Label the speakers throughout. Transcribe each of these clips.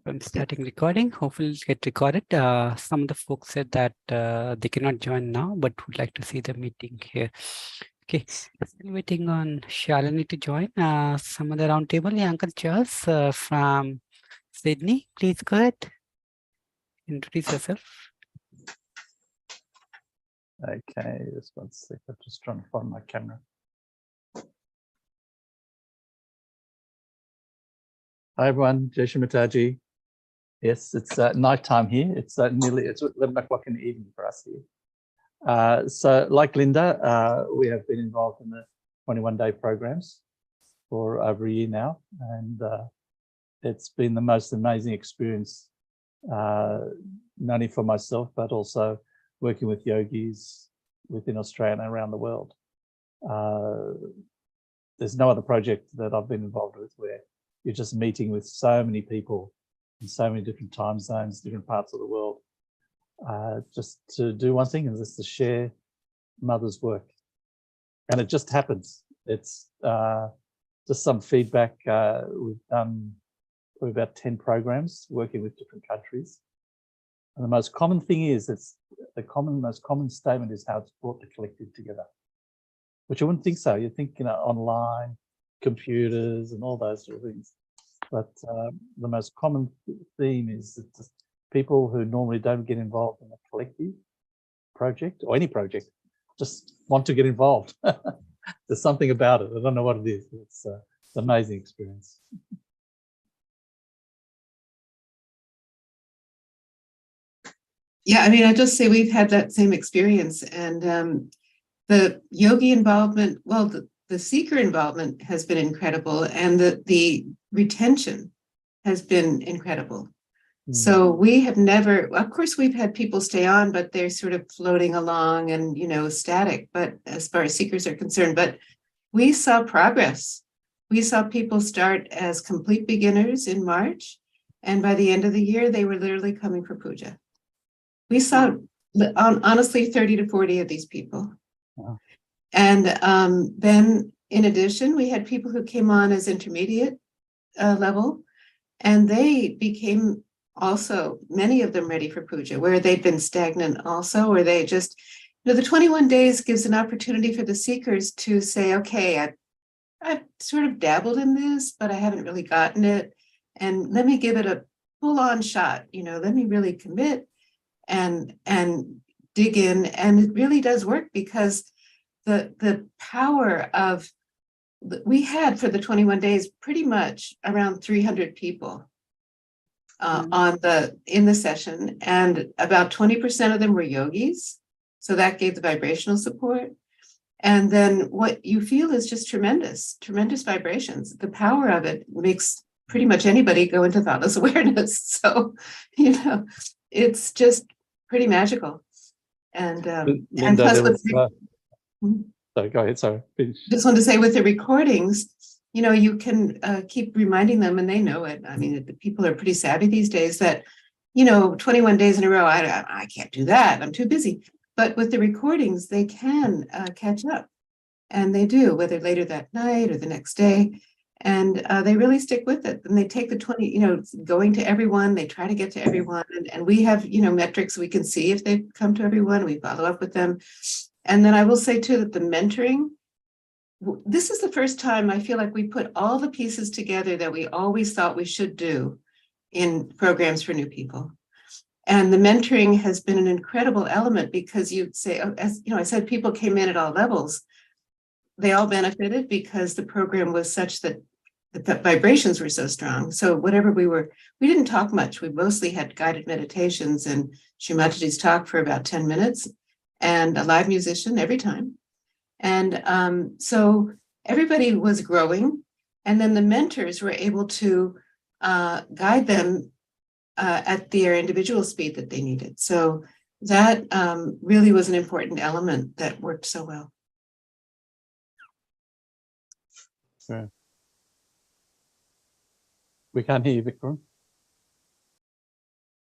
Speaker 1: I'm starting recording. Hopefully it'll get recorded. Some of the folks said that they cannot join now, but would like to see the meeting here. Okay, still waiting on Shalini to join. Some of the roundtable. Yeah, Uncle Charles from Sydney, please go ahead. Introduce yourself.
Speaker 2: Okay, just one sec. I'm just trying to find my camera. Hi everyone, Jason Mataji. Yes, it's nighttime here. It's 11 o'clock in the evening for us here. So like Linda, we have been involved in the 21-day programs for over a year now. And it's been the most amazing experience, not only for myself, but also working with yogis within Australia and around the world. There's no other project that I've been involved with where you're just meeting with so many people in so many different time zones, different parts of the world, just to do one thing, and just to share mother's work. And it just happens. It's just some feedback. We've done probably about 10 programs working with different countries. And the most common thing is, most common statement is how it's brought the collective together, which you wouldn't think so. You think, online, computers and all those sort of things. But the most common theme is that just people who normally don't get involved in a collective project or any project just want to get involved. There's something about it. I don't know what it is. It's an amazing experience.
Speaker 3: Yeah, I mean, I just say we've had that same experience, and the yogi involvement, well, the seeker involvement has been incredible, and the retention has been incredible. So we have never, of course, we've had people stay on, but they're sort of floating along and, static, but as far as seekers are concerned, but we saw progress. We saw people start as complete beginners in March, and by the end of the year, they were literally coming for puja. We saw, honestly, 30 to 40 of these people.
Speaker 2: Wow.
Speaker 3: And then in addition, we had people who came on as intermediate level, and they became also, many of them, ready for puja, where they'd been stagnant also, or they just, the 21 days gives an opportunity for the seekers to say, okay, I've sort of dabbled in this, but I haven't really gotten it. And let me give it a full-on shot, let me really commit and dig in. And it really does work, because the power of, we had for the 21 days pretty much around 300 people in the session, and about 20% of them were yogis. So that gave the vibrational support. And then what you feel is just tremendous vibrations. The power of it makes pretty much anybody go into thoughtless awareness. So, it's just pretty magical. And
Speaker 2: Linda,
Speaker 3: plus
Speaker 2: sorry, go ahead. Sorry.
Speaker 3: Just want to say, with the recordings, you can keep reminding them, and they know it. I mean, the people are pretty savvy these days that, 21 days in a row, I can't do that. I'm too busy. But with the recordings, they can catch up, and they do, whether later that night or the next day. And they really stick with it. And they take the 20, going to everyone, they try to get to everyone. And we have, metrics we can see if they've come to everyone. We follow up with them. And then I will say too, that the mentoring, this is the first time I feel like we put all the pieces together that we always thought we should do in programs for new people. And the mentoring has been an incredible element, because you'd say, as I said, people came in at all levels. They all benefited because the program was such that the vibrations were so strong. So whatever we didn't talk much. We mostly had guided meditations and Shrimatiji's talk for about 10 minutes and a live musician every time. And so everybody was growing, and then the mentors were able to guide them at their individual speed that they needed. So that really was an important element that worked so well.
Speaker 2: Sure. We can't hear you, Vikram.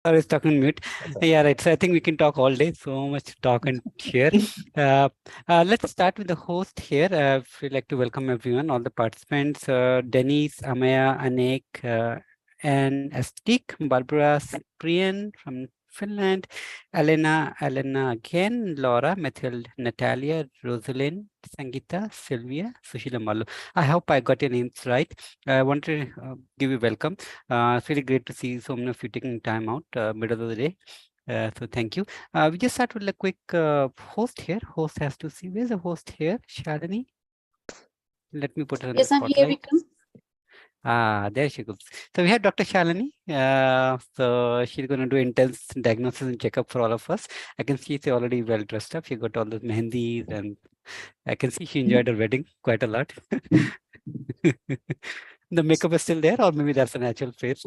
Speaker 1: I was stuck on mute.
Speaker 2: Okay.
Speaker 1: Yeah, right. So I think we can talk all day. So much to talk and share. Let's start with the host here. We'd like to welcome everyone, all the participants, Denise, Amaya, Anek, and Astik, Barbara Cyprian from Finland, Elena again, Laura, Mathilde, Natalia, Rosalind, Sangeeta, Sylvia, Sushila Malu. I hope I got your names right. I want to give you welcome. It's really great to see so many of you taking time out middle of the day. So thank you. We just start with a quick host here. Host has to see. Where's the host here? Shalini? Let me put her on the
Speaker 4: Yes, I'm here,
Speaker 1: spotlight.
Speaker 4: Vikram.
Speaker 1: There she goes. So we have Dr. Shalini. So she's going to do intense diagnosis and checkup for all of us. I can see she's already well dressed up. She got all those mehendis, and I can see she enjoyed her wedding quite a lot. The makeup is still there, or maybe that's a natural face.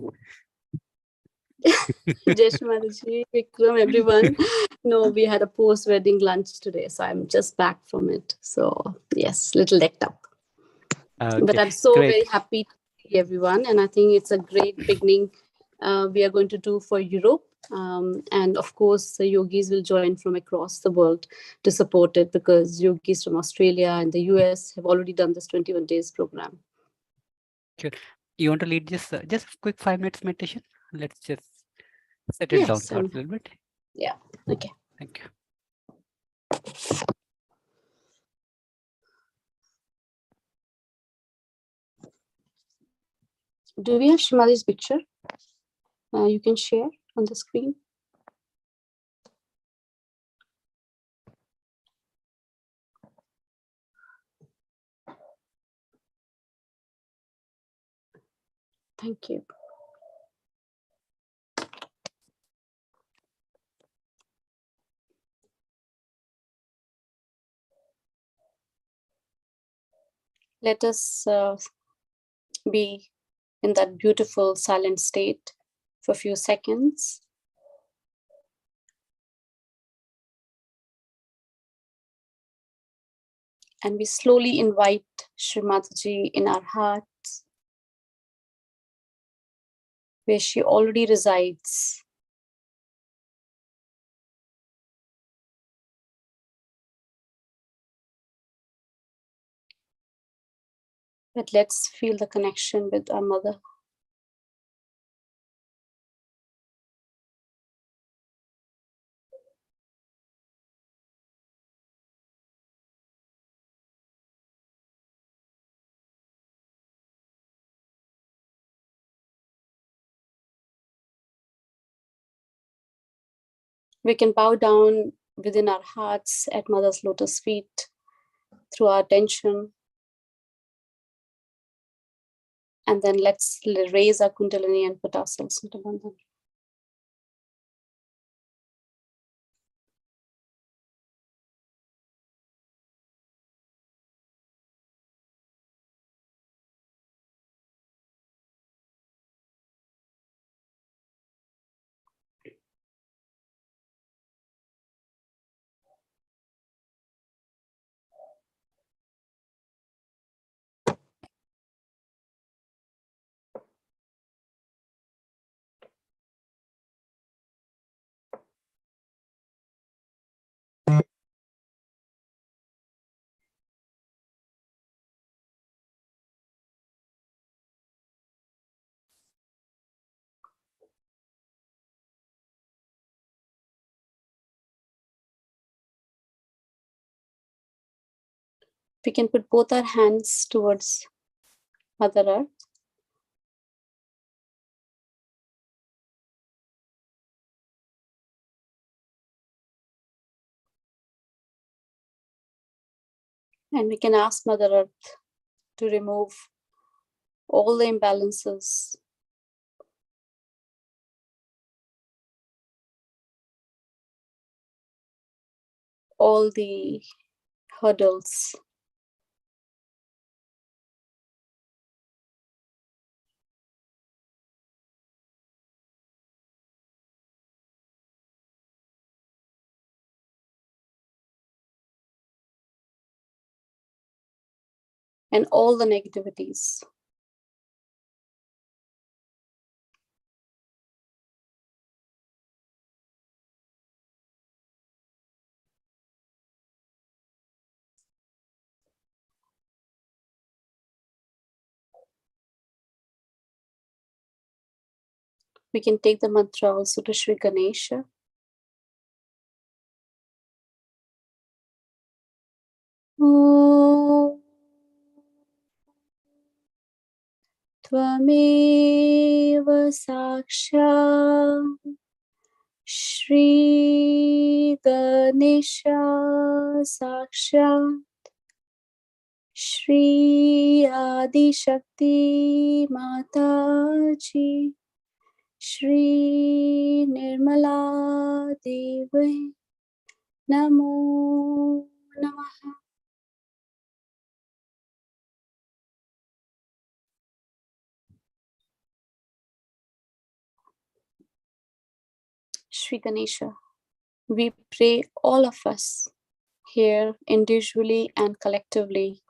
Speaker 4: Jai Shri Mataji, Vikram, everyone. No, we had a post-wedding lunch today, so I'm just back from it. So yes, little decked up. But
Speaker 1: Okay,
Speaker 4: I'm so
Speaker 1: great.
Speaker 4: very happy to see everyone, and I think it's a great beginning we are going to do for Europe. And of course, the yogis will join from across the world to support it, because yogis from Australia and the US have already done this 21 days program.
Speaker 1: Sure. You want to lead just a quick 5 minutes meditation? Let's just set it down
Speaker 4: Yes,
Speaker 1: for a little bit.
Speaker 4: yeah, okay.
Speaker 1: Thank you.
Speaker 4: Do we have Shimali's picture? You can share on the screen. Thank you. Let us be in that beautiful silent state for a few seconds. And we slowly invite Shri Mataji in our hearts, where she already resides. But let's feel the connection with our mother. We can bow down within our hearts at Mother's lotus feet through our attention. And then let's raise our Kundalini and put ourselves into Bandhan. We can put both our hands towards Mother Earth. And we can ask Mother Earth to remove all the imbalances, all the hurdles, and all the negativities. We can take the mantra also to Shri Ganesha. Om Tvameva Saksha Shri Ganesha Saksha Shri Adi Shakti Mataji Shri Nirmala Devi Namo Namaha. Shri Ganesha, we pray all of us here individually and collectively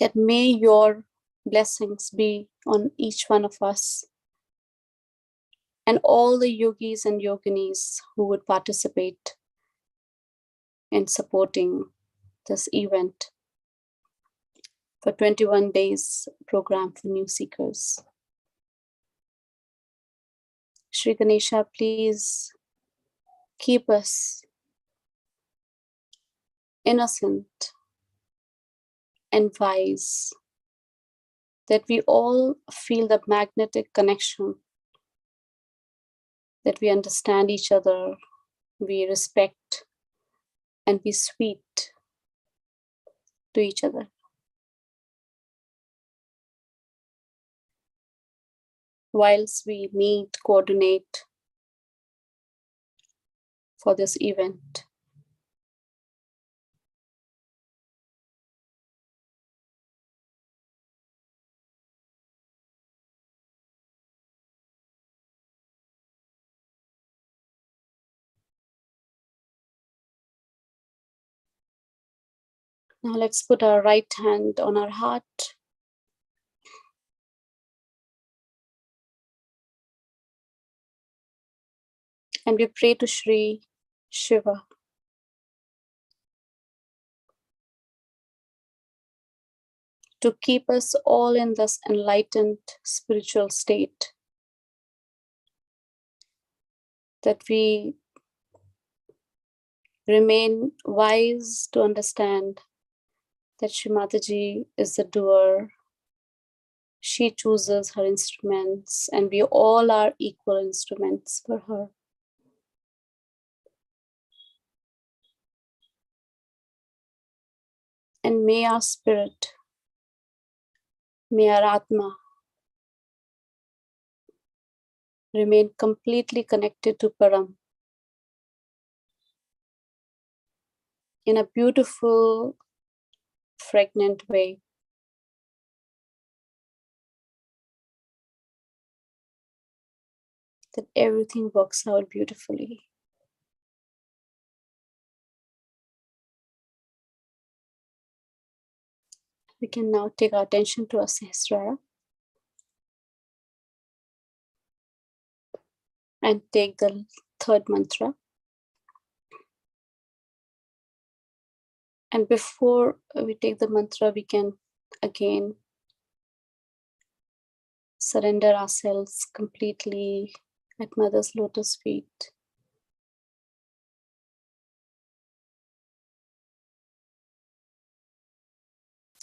Speaker 4: that may your blessings be on each one of us and all the yogis and yoginis who would participate in supporting this event for 21 days program for new seekers. Shri Ganesha, please keep us innocent and wise, that we all feel the magnetic connection, that we understand each other, we respect and be sweet to each other. Whilst we meet, coordinate for this event. Now let's put our right hand on our heart. And we pray to Shri Shiva. To keep us all in this enlightened spiritual state. That we remain wise to understand that Shri Mataji is the doer. She chooses her instruments and we all are equal instruments for her. And may our spirit, may our Atma remain completely connected to Param in a beautiful, fragrant way. That everything works out beautifully. We can now take our attention to our Sahasrara and take the third mantra. And before we take the mantra, we can again surrender ourselves completely at Mother's lotus feet.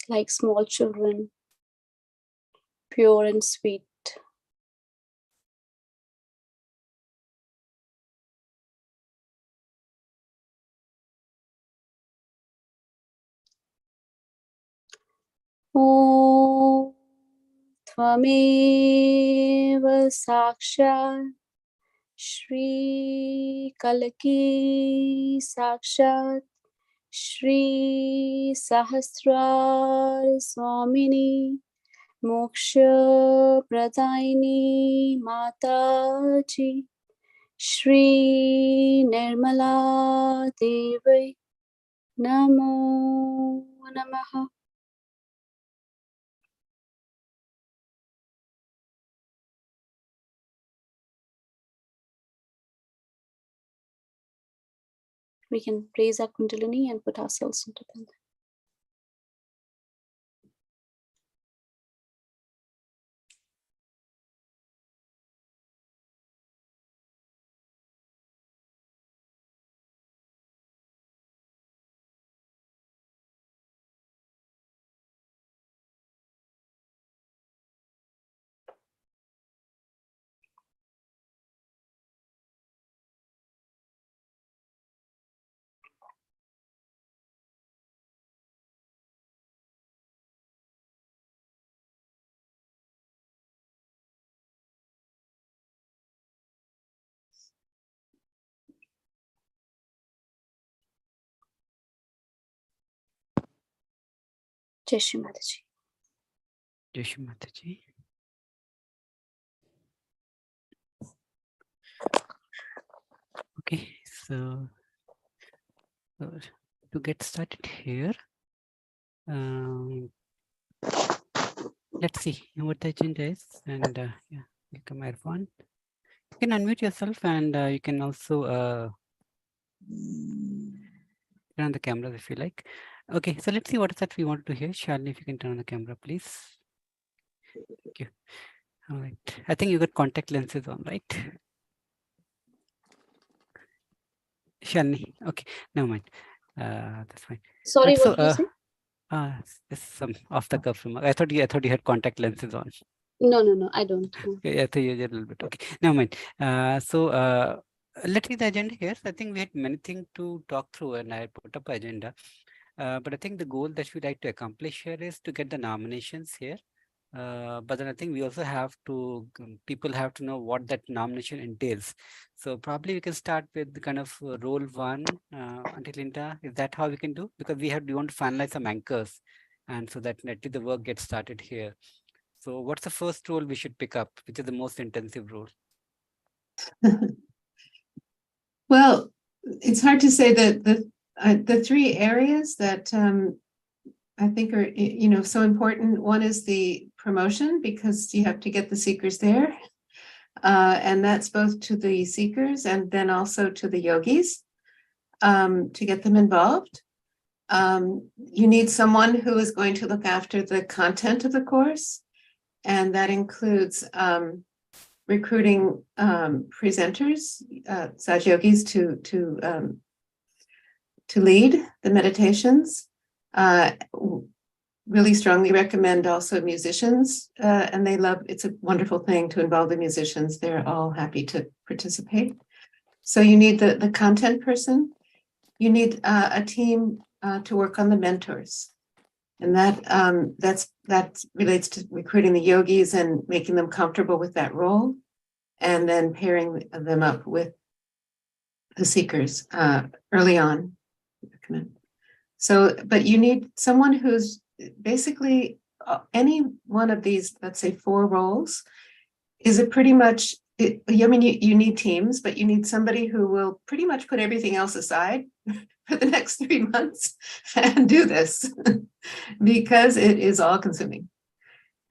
Speaker 4: Like small children, pure and sweet. Om Tvameva Sakshat Shri Kalaki Sakshat Shri Sahasrar Swamini Moksha Pradaini Mataji Shri Nirmala Devi Namo Namaha. We can raise our Kundalini and put ourselves into them. Jai Shri Mataji.
Speaker 1: Jai Shri Mataji. Okay, so to get started here, let's see what the agenda is. And yeah, welcome everyone. You can unmute yourself, and you can also turn on the cameras if you like. Okay, so let's see what is that we want to hear. Shalini, if you can turn on the camera, please. Thank you. All right. I think you got contact lenses on, right? Shalini. Okay, never mind. That's fine.
Speaker 4: Sorry,
Speaker 1: Right,
Speaker 4: what did you say?
Speaker 1: It's some off the cuff remark. I thought you had contact lenses on.
Speaker 4: No, I don't. No.
Speaker 1: Okay, I thought you had a little bit. Okay, never mind. Let's see the agenda here. So I think we had many things to talk through, and I put up an agenda. But I think the goal that we'd like to accomplish here is to get the nominations here. But then I think we also have to, people have to know what that nomination entails. So probably we can start with the kind of role one, until Linda, is that how we can do? Because we want to finalize some anchors, and so that let the work get started here. So what's the first role we should pick up, which is the most intensive role?
Speaker 3: Well, it's hard to say that the three areas that I think are, so important. One is the promotion, because you have to get the seekers there. And that's both to the seekers and then also to the yogis, to get them involved. You need someone who is going to look after the content of the course. And that includes recruiting presenters, Saj yogis, to lead the meditations. Really strongly recommend also musicians, and it's a wonderful thing to involve the musicians. They're all happy to participate. So you need the content person. You need a team to work on the mentors. And that relates to recruiting the yogis and making them comfortable with that role, and then pairing them up with the seekers early on. So, but you need someone who's basically any one of these, let's say 4 roles, is a pretty much, you need teams, but you need somebody who will pretty much put everything else aside for the next 3 months and do this because it is all consuming.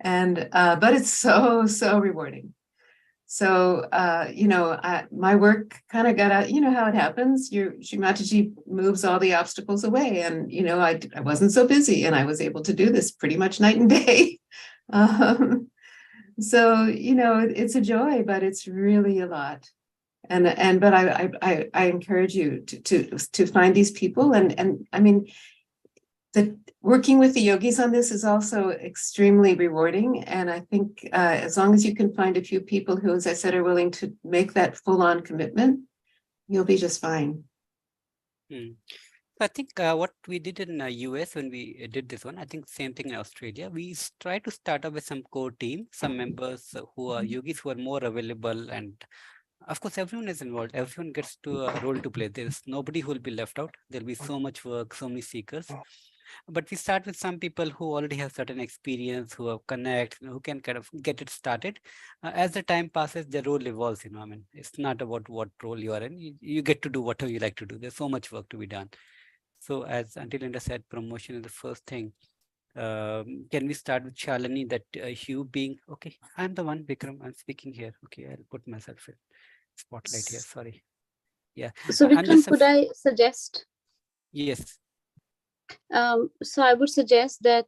Speaker 3: And, but it's so rewarding. So, my work kind of got out, how it happens. Shri Mataji moves all the obstacles away. And, I wasn't so busy and I was able to do this pretty much night and day. So, it's a joy, but it's really a lot. But I encourage you to find these people. And I mean, working with the yogis on this is also extremely rewarding. And I think as long as you can find a few people who, as I said, are willing to make that full-on commitment, you'll be just fine.
Speaker 1: I think what we did in US when we did this one, I think same thing in Australia. We try to start up with some core team, some members who are yogis who are more available, and of course everyone is involved. Everyone gets to a role to play. There's nobody who will be left out. There'll be so much work, so many seekers. But we start with some people who already have certain experience, who have connect, who can kind of get it started. As the time passes, the role evolves. I mean, it's not about what role you are in. You get to do whatever you like to do. There's so much work to be done. So as Auntie Linda said, promotion is the first thing. Can we start with Shalini, that you being, okay, I'm the one, Vikram, I'm speaking here. Okay, I'll put myself in spotlight here, sorry. Yeah.
Speaker 4: So Vikram, could I suggest?
Speaker 1: Yes.
Speaker 4: So I would suggest that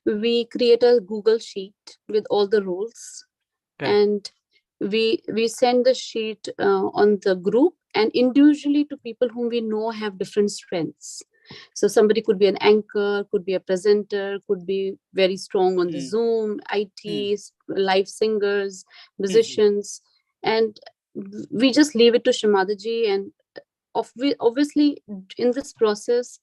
Speaker 4: we create a Google sheet with all the roles, and we send the sheet on the group and individually to people whom we know have different strengths. So somebody could be an anchor, could be a presenter, could be very strong on the Zoom, IT, live singers, musicians, and we just leave it to Shri Mataji. And obviously in this process,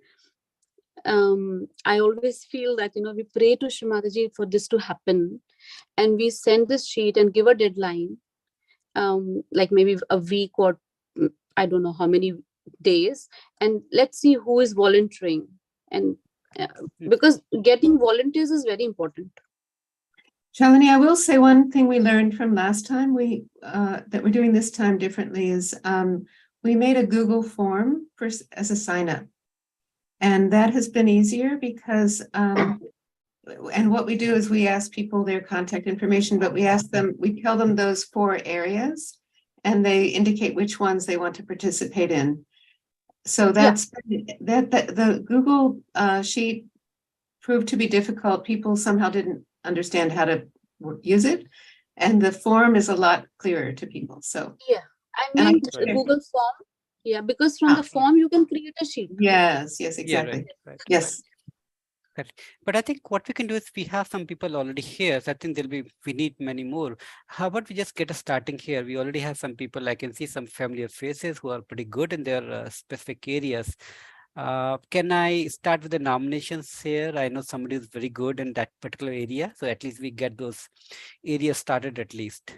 Speaker 4: I always feel that, we pray to Shri Mataji for this to happen, and we send this sheet and give a deadline, like maybe a week or I don't know how many days, and let's see who is volunteering. And because getting volunteers is very important.
Speaker 3: Shalini, I will say one thing we learned from last time that we're doing this time differently is we made a Google form as a sign up. And that has been easier because, and what we do is we ask people their contact information, but we tell them those 4 areas and they indicate which ones they want to participate in. So that's the Google sheet proved to be difficult. People somehow didn't understand how to use it. And the form is a lot clearer to people. So
Speaker 4: I mean Google form. Yeah, because from the form you can create a sheet.
Speaker 3: Yes, exactly.
Speaker 1: Right.
Speaker 3: Yes.
Speaker 1: Right. But I think what we can do is we have some people already here. So I think we need many more. How about we just get a starting here? We already have some people. I can see some familiar faces who are pretty good in their specific areas. Can I start with the nominations here? I know somebody is very good in that particular area. So at least we get those areas started at least.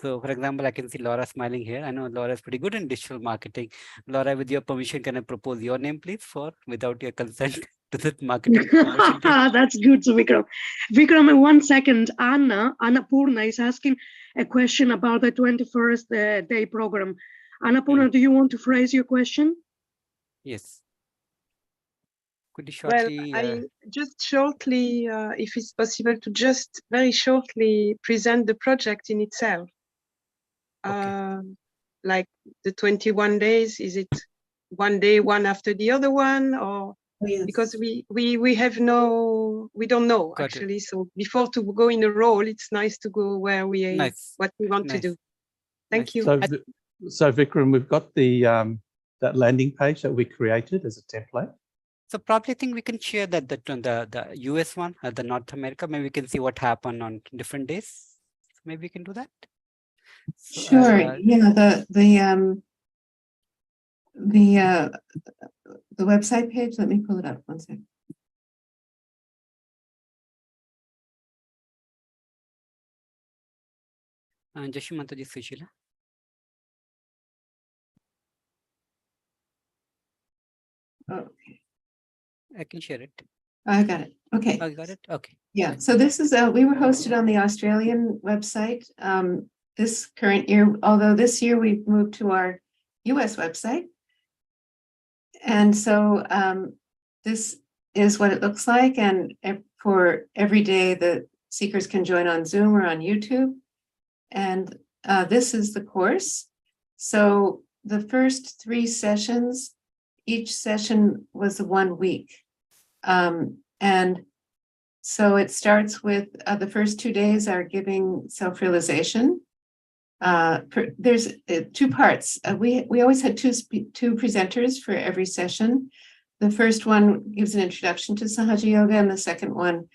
Speaker 1: So for example, I can see Laura smiling here. I know Laura is pretty good in digital marketing. Laura, with your permission, can I propose your name, please, without your consent to the marketing promotion team?
Speaker 5: That's good, Vikram. Vikram, in 1 second, Anna Purna is asking a question about the 21st day program. Anna Purna, do you want to phrase your question?
Speaker 1: Yes. Could you shortly?
Speaker 6: Well, I just shortly, if it's possible, to just very shortly present the project in itself.
Speaker 1: Okay.
Speaker 6: Like the 21 days, is it one day, one after the other one, or because we don't know actually. So before to go in a role, it's nice to go where what we want to do. Thank you.
Speaker 2: So Vikram, we've got the that landing page that we created as a template.
Speaker 1: So probably I think we can share that the US one, the North America. Maybe we can see what happened on different days. Maybe we can do that. So
Speaker 3: sure. Yeah. The website page. Let me pull it up 1 second.
Speaker 1: Jashimataji Sushila.
Speaker 3: Okay.
Speaker 1: I can share it.
Speaker 3: I got it. Okay.
Speaker 1: I got it. Okay.
Speaker 3: Yeah. So this is we were hosted on the Australian website this current year, although this year we've moved to our US website. And so this is what it looks like. And for every day, the seekers can join on Zoom or on YouTube. And this is the course. So the first 3 sessions, each session was 1 week. And so it starts with the first 2 days are giving self-realization. There's 2 parts. We always had two presenters for every session. The first one gives an introduction to Sahaja Yoga, and the second one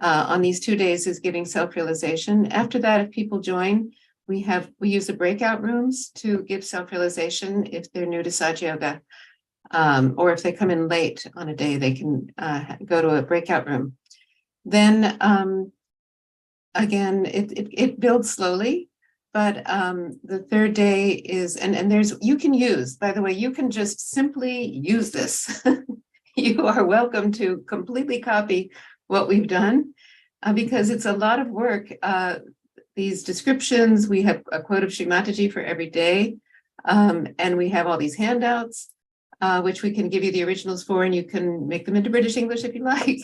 Speaker 3: on these 2 days is giving self-realization. After that, if people join, we use the breakout rooms to give self-realization if they're new to Sahaja Yoga. Or if they come in late on a day, they can go to a breakout room. Then again, it builds slowly, but the 3rd day is, and you can use, by the way, you can just simply use this. You are welcome to completely copy what we've done because it's a lot of work. These descriptions, we have a quote of Shri Mataji for every day, and we have all these handouts. Which we can give you the originals for, and you can make them into British English if you like.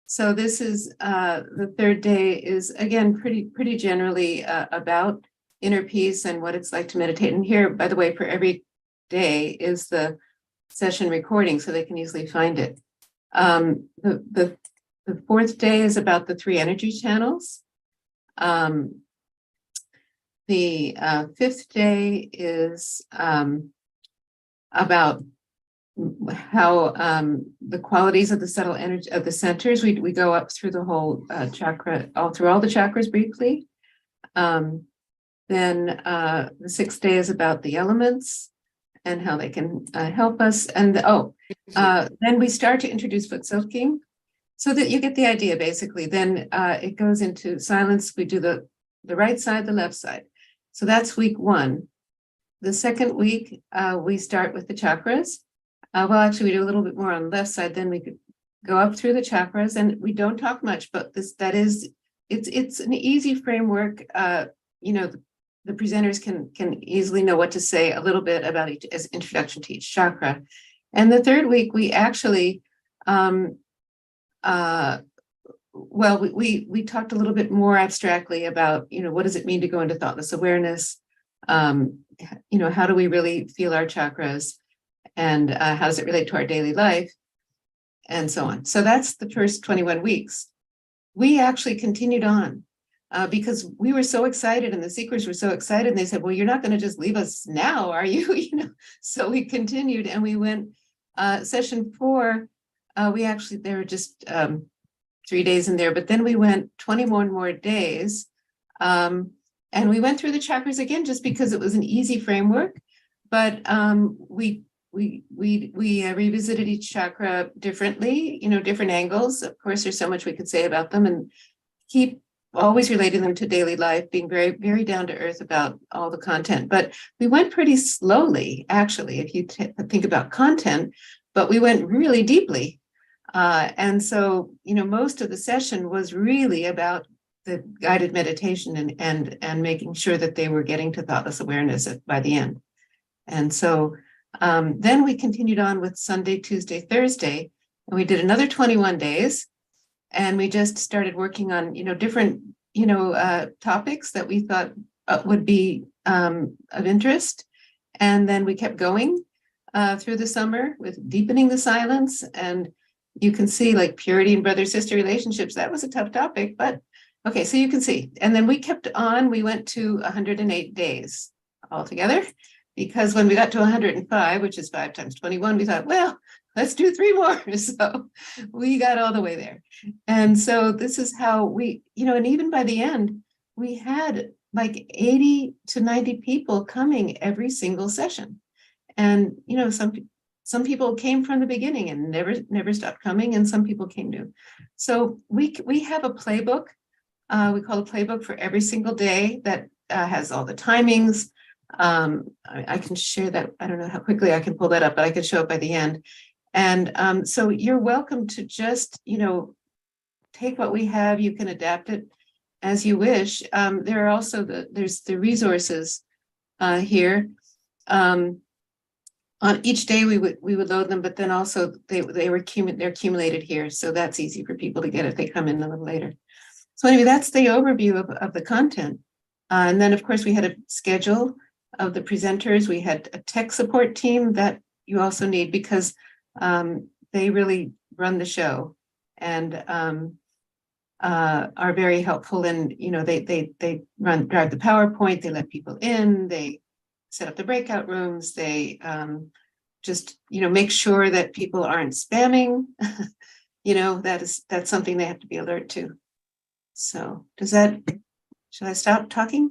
Speaker 3: So this is the 3rd day is again pretty generally about inner peace and what it's like to meditate. And here, by the way, for every day is the session recording, so they can easily find it. The 4th day is about the 3 energy channels. The 5th day is about how the qualities of the subtle energy of the centers. We go up through the whole chakra, through all the chakras briefly. Then the 6th day is about the elements and how they can help us. And then we start to introduce foot soaking so that you get the idea basically. Then it goes into silence. We do the right side, the left side. So that's week 1. The second week, we start with the chakras. Well, actually, we do a little bit more on the left side. Then we could go up through the chakras, and we don't talk much, but it's an easy framework. You know, the presenters can easily know what to say a little bit about each as introduction to each chakra. And the third week, we actually, well, we talked a little bit more abstractly about, you know, what does it mean to go into thoughtless awareness? You know, how do we really feel our chakras? And how does it relate to our daily life? And so on. So that's the first 21 weeks. We actually continued on because we were so excited and the seekers were so excited. And they said, well, you're not going to just leave us now, are you? You know, so we continued and we went session 4. We actually, there were just 3 days in there, but then we went 21 more days. And we went through the chakras again, just because it was an easy framework, but we revisited each chakra differently, you know, different angles. Of course, there's so much we could say about them, and keep always relating them to daily life, being very, very down to earth about all the content. But we went pretty slowly, actually, if you think about content, but we went really deeply. And so, you know, most of the session was really about the guided meditation and making sure that they were getting to thoughtless awareness by the end. And so then we continued on with Sunday, Tuesday, Thursday, and we did another 21 days. And we just started working on, you know, different, you know, topics that we thought would be of interest. And then we kept going through the summer with deepening the silence. And you can see like purity and brother-sister relationships. That was a tough topic, but okay, so you can see. And then we kept on, we went to 108 days altogether, because when we got to 105, which is 5 times 21, we thought, well, let's do 3 more. So we got all the way there. And so this is how we, you know, and even by the end, we had like 80 to 90 people coming every single session. And, you know, some people came from the beginning and never stopped coming, and some people came new. So we have a playbook. We call a playbook for every single day that has all the timings. I can share that. I don't know how quickly I can pull that up, but I can show it by the end. And so you're welcome to just, you know, take what we have. You can adapt it as you wish. There are also there's the resources here. On each day we would load them, but then also they're accumulated here, so that's easy for people to get if they come in a little later. So anyway, that's the overview of the content. And then of course we had a schedule of the presenters. We had a tech support team that you also need, because they really run the show and are very helpful. And you know, they drive the PowerPoint, they let people in, they set up the breakout rooms, they just, you know, make sure that people aren't spamming. You know, that's something they have to be alert to. So should I stop talking?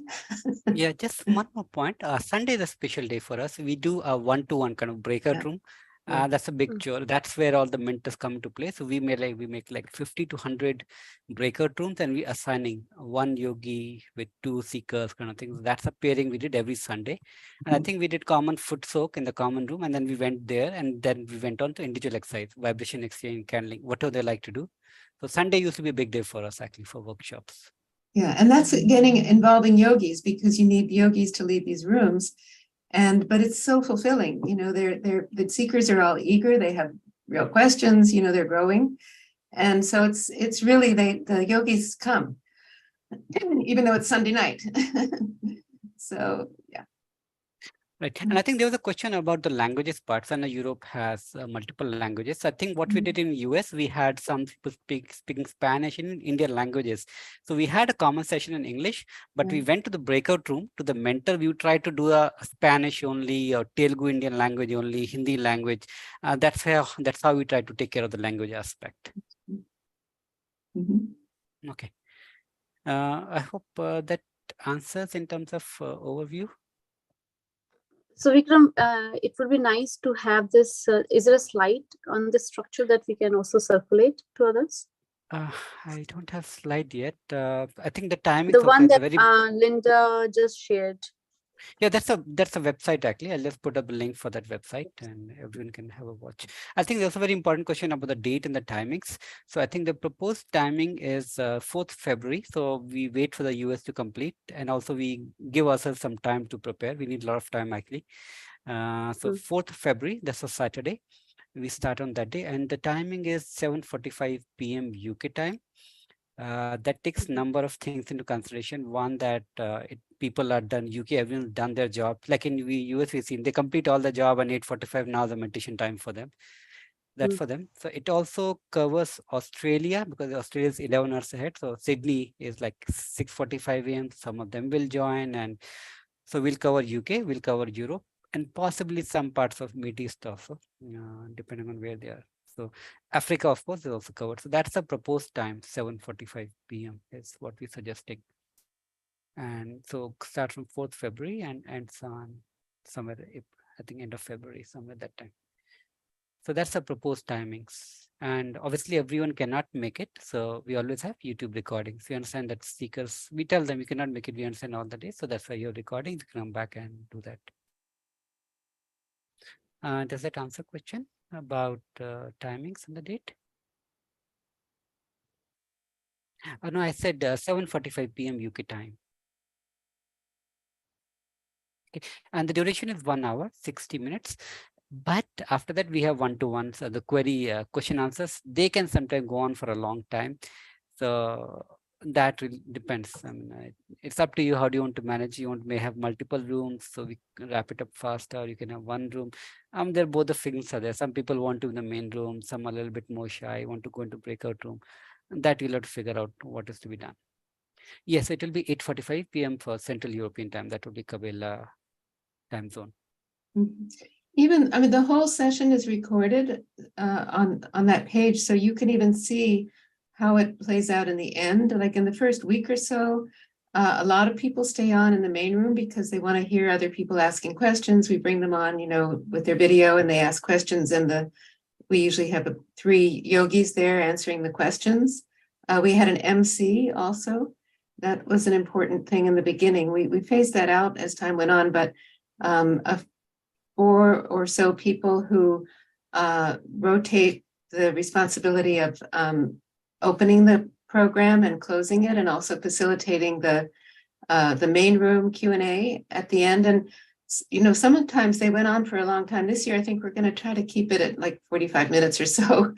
Speaker 1: Yeah, just one more point. Sunday is a special day for us. We do a 1-to-1 kind of breakout room. That's a big chore. That's where all the mentors come into play. So we make like 50 to 100 breakout rooms, and we assigning one yogi with 2 seekers kind of things. That's a pairing we did every Sunday. And I think we did common foot soak in the common room, and then we went there, and then we went on to individual exercise, vibration exchange, candling, whatever they like to do. So Sunday used to be a big day for us actually for workshops.
Speaker 3: Yeah, and that's involving yogis, because you need yogis to lead these rooms. But it's so fulfilling. You know, the seekers are all eager. They have real questions. You know, they're growing, and so it's really the yogis come, even though it's Sunday night. So yeah.
Speaker 1: Right. And I think there was a question about the languages parts, and Europe has multiple languages. I think what we did in US, we had some people speaking Spanish and Indian languages. So we had a common session in English, but we went to the breakout room to the mentor. We tried to do a Spanish only, or Telugu Indian language only, Hindi language. That's how we try to take care of the language aspect. Okay. I hope that answers in terms of overview.
Speaker 4: So Vikram, it would be nice to have this. Is there a slide on the structure that we can also circulate to others?
Speaker 1: I don't have slide yet. I think the timing.
Speaker 4: The one that Linda just shared.
Speaker 1: Yeah, that's a website actually. I'll just put up a link for that website and everyone can have a watch. I think there's a very important question about the date and the timings. So I think the proposed timing is 4th February. So we wait for the US to complete, and also we give ourselves some time to prepare. We need a lot of time actually. So 4th February, that's a Saturday. We start on that day, and the timing is 7:45 p.m. UK time. That takes number of things into consideration. One, that people are done, UK, everyone's done their job. Like in US, we've seen they complete all the job and 8:45 now the meditation time for them. That's for them. So it also covers Australia, because Australia is 11 hours ahead. So Sydney is like 6:45 a.m. Some of them will join, and so we'll cover UK, we'll cover Europe, and possibly some parts of Middle East also, depending on where they are. So Africa, of course, is also covered. So that's the proposed time, 7:45 p.m. is what we're suggesting. And so start from 4th February and ends on somewhere, I think end of February, somewhere that time. So that's the proposed timings. And obviously everyone cannot make it. So we always have YouTube recordings. We understand that seekers, we tell them you cannot make it, we understand all the days. So that's why you're recording, you can come back and do that. Does that answer question about timings and the date? No, I said 7:45 p.m. UK time. Okay. And the duration is 1 hour, 60 minutes. But after that, we have one-to-ones, the query question answers. They can sometimes go on for a long time. So that really depends. I mean, it's up to you. How do you want to manage? You may have multiple rooms, so we can wrap it up faster. You can have one room. There both the things are there. Some people want to in the main room. Some are a little bit more shy, want to go into breakout room. And that you'll have to figure out what is to be done. Yes, it will be 8:45 p.m. for Central European time. That will be Kabila time zone.
Speaker 3: Even, I mean, the whole session is recorded on that page, so you can even see how it plays out in the end. Like in the first week or so, a lot of people stay on in the main room because they want to hear other people asking questions. We bring them on, with their video, and they ask questions, and we usually have 3 yogis there answering the questions. We had an MC also. That was an important thing in the beginning. We phased that out as time went on, but 4 or so people who rotate the responsibility of opening the program and closing it, and also facilitating the main room Q&A at the end. And sometimes they went on for a long time. This year, I think we're going to try to keep it at like 45 minutes or so.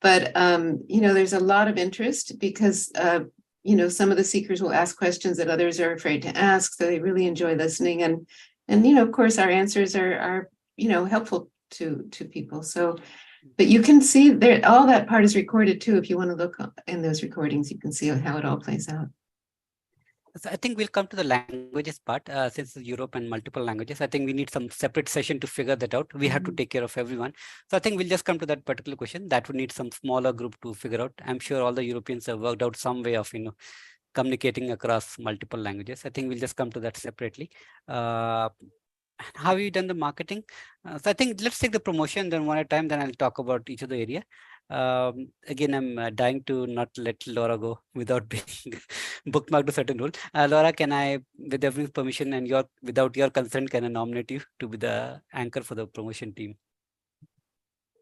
Speaker 3: But there's a lot of interest because some of the seekers will ask questions that others are afraid to ask, so they really enjoy listening. And of course, our answers are helpful to people. So, but you can see there, all that part is recorded too. If you want to look in those recordings, you can see how it all plays out.
Speaker 1: So I think we'll come to the languages part, since it's Europe and multiple languages. I think we need some separate session to figure that out. We have to take care of everyone. So I think we'll just come to that particular question. That would need some smaller group to figure out. I'm sure all the Europeans have worked out some way of, communicating across multiple languages. I think we'll just come to that separately. How have you done the marketing? So I think let's take the promotion, then one at a time, then I'll talk about each of the area. Again, I'm dying to not let Laura go without being bookmarked to certain rule. Laura, can I, with everyone's permission and without your consent, can I nominate you to be the anchor for the promotion team?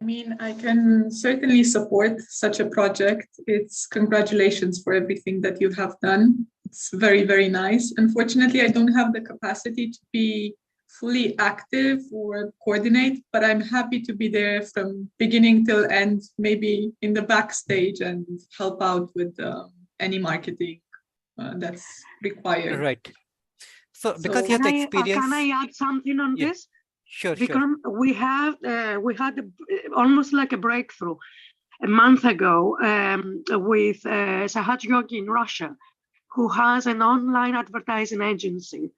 Speaker 7: I mean, I can certainly support such a project. It's congratulations for everything that you have done. It's very, very nice. Unfortunately, I don't have the capacity to be fully active or coordinate, but I'm happy to be there from beginning till end, maybe in the backstage, and help out with any marketing that's required.
Speaker 1: Right. So because you have the experience.
Speaker 5: Can I add something on this?
Speaker 1: Sure,
Speaker 5: because
Speaker 1: sure.
Speaker 5: We had almost like a breakthrough a month ago with Sahat Yogi in Russia, who has an online advertising agency.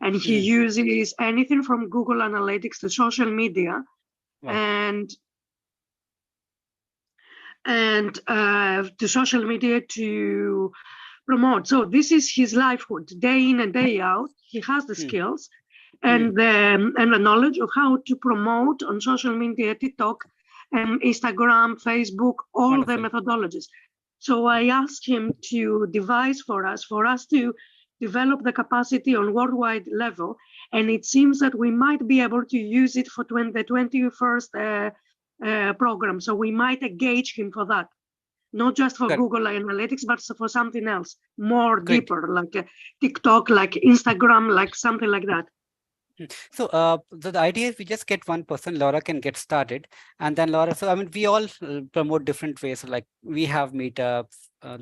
Speaker 5: And he uses anything from Google Analytics to social media, and to social media to promote. So this is his livelihood, day in and day out. He has the skills and the knowledge of how to promote on social media, TikTok, Instagram, Facebook, all the methodologies. So I asked him to devise for us to develop the capacity on worldwide level. And it seems that we might be able to use it for the 21st program. So we might engage him for that, not just for Google Analytics, but for something else, more deeper, like TikTok, like Instagram, like something like that.
Speaker 1: So the idea is we just get one person, Laura can get started, and then Laura, so I mean, we all promote different ways. So like we have meetups,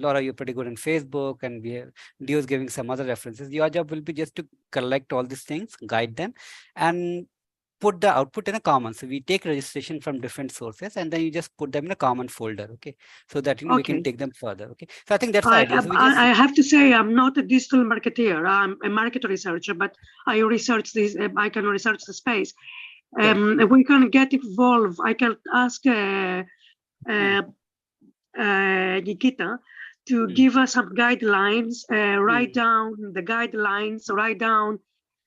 Speaker 1: Laura, you're pretty good on Facebook, and we have Dio's giving some other references. Your job will be just to collect all these things, guide them, and put the output in a common. So we take registration from different sources, and then you just put them in a common folder, okay? So that we can take them further, okay? So I think that's the idea. So
Speaker 5: I have to say I'm not a digital marketeer. I'm a market researcher, but I research this. I can research the space. We can get involved. I can ask Nikita to give us some guidelines. Write down the guidelines. Write down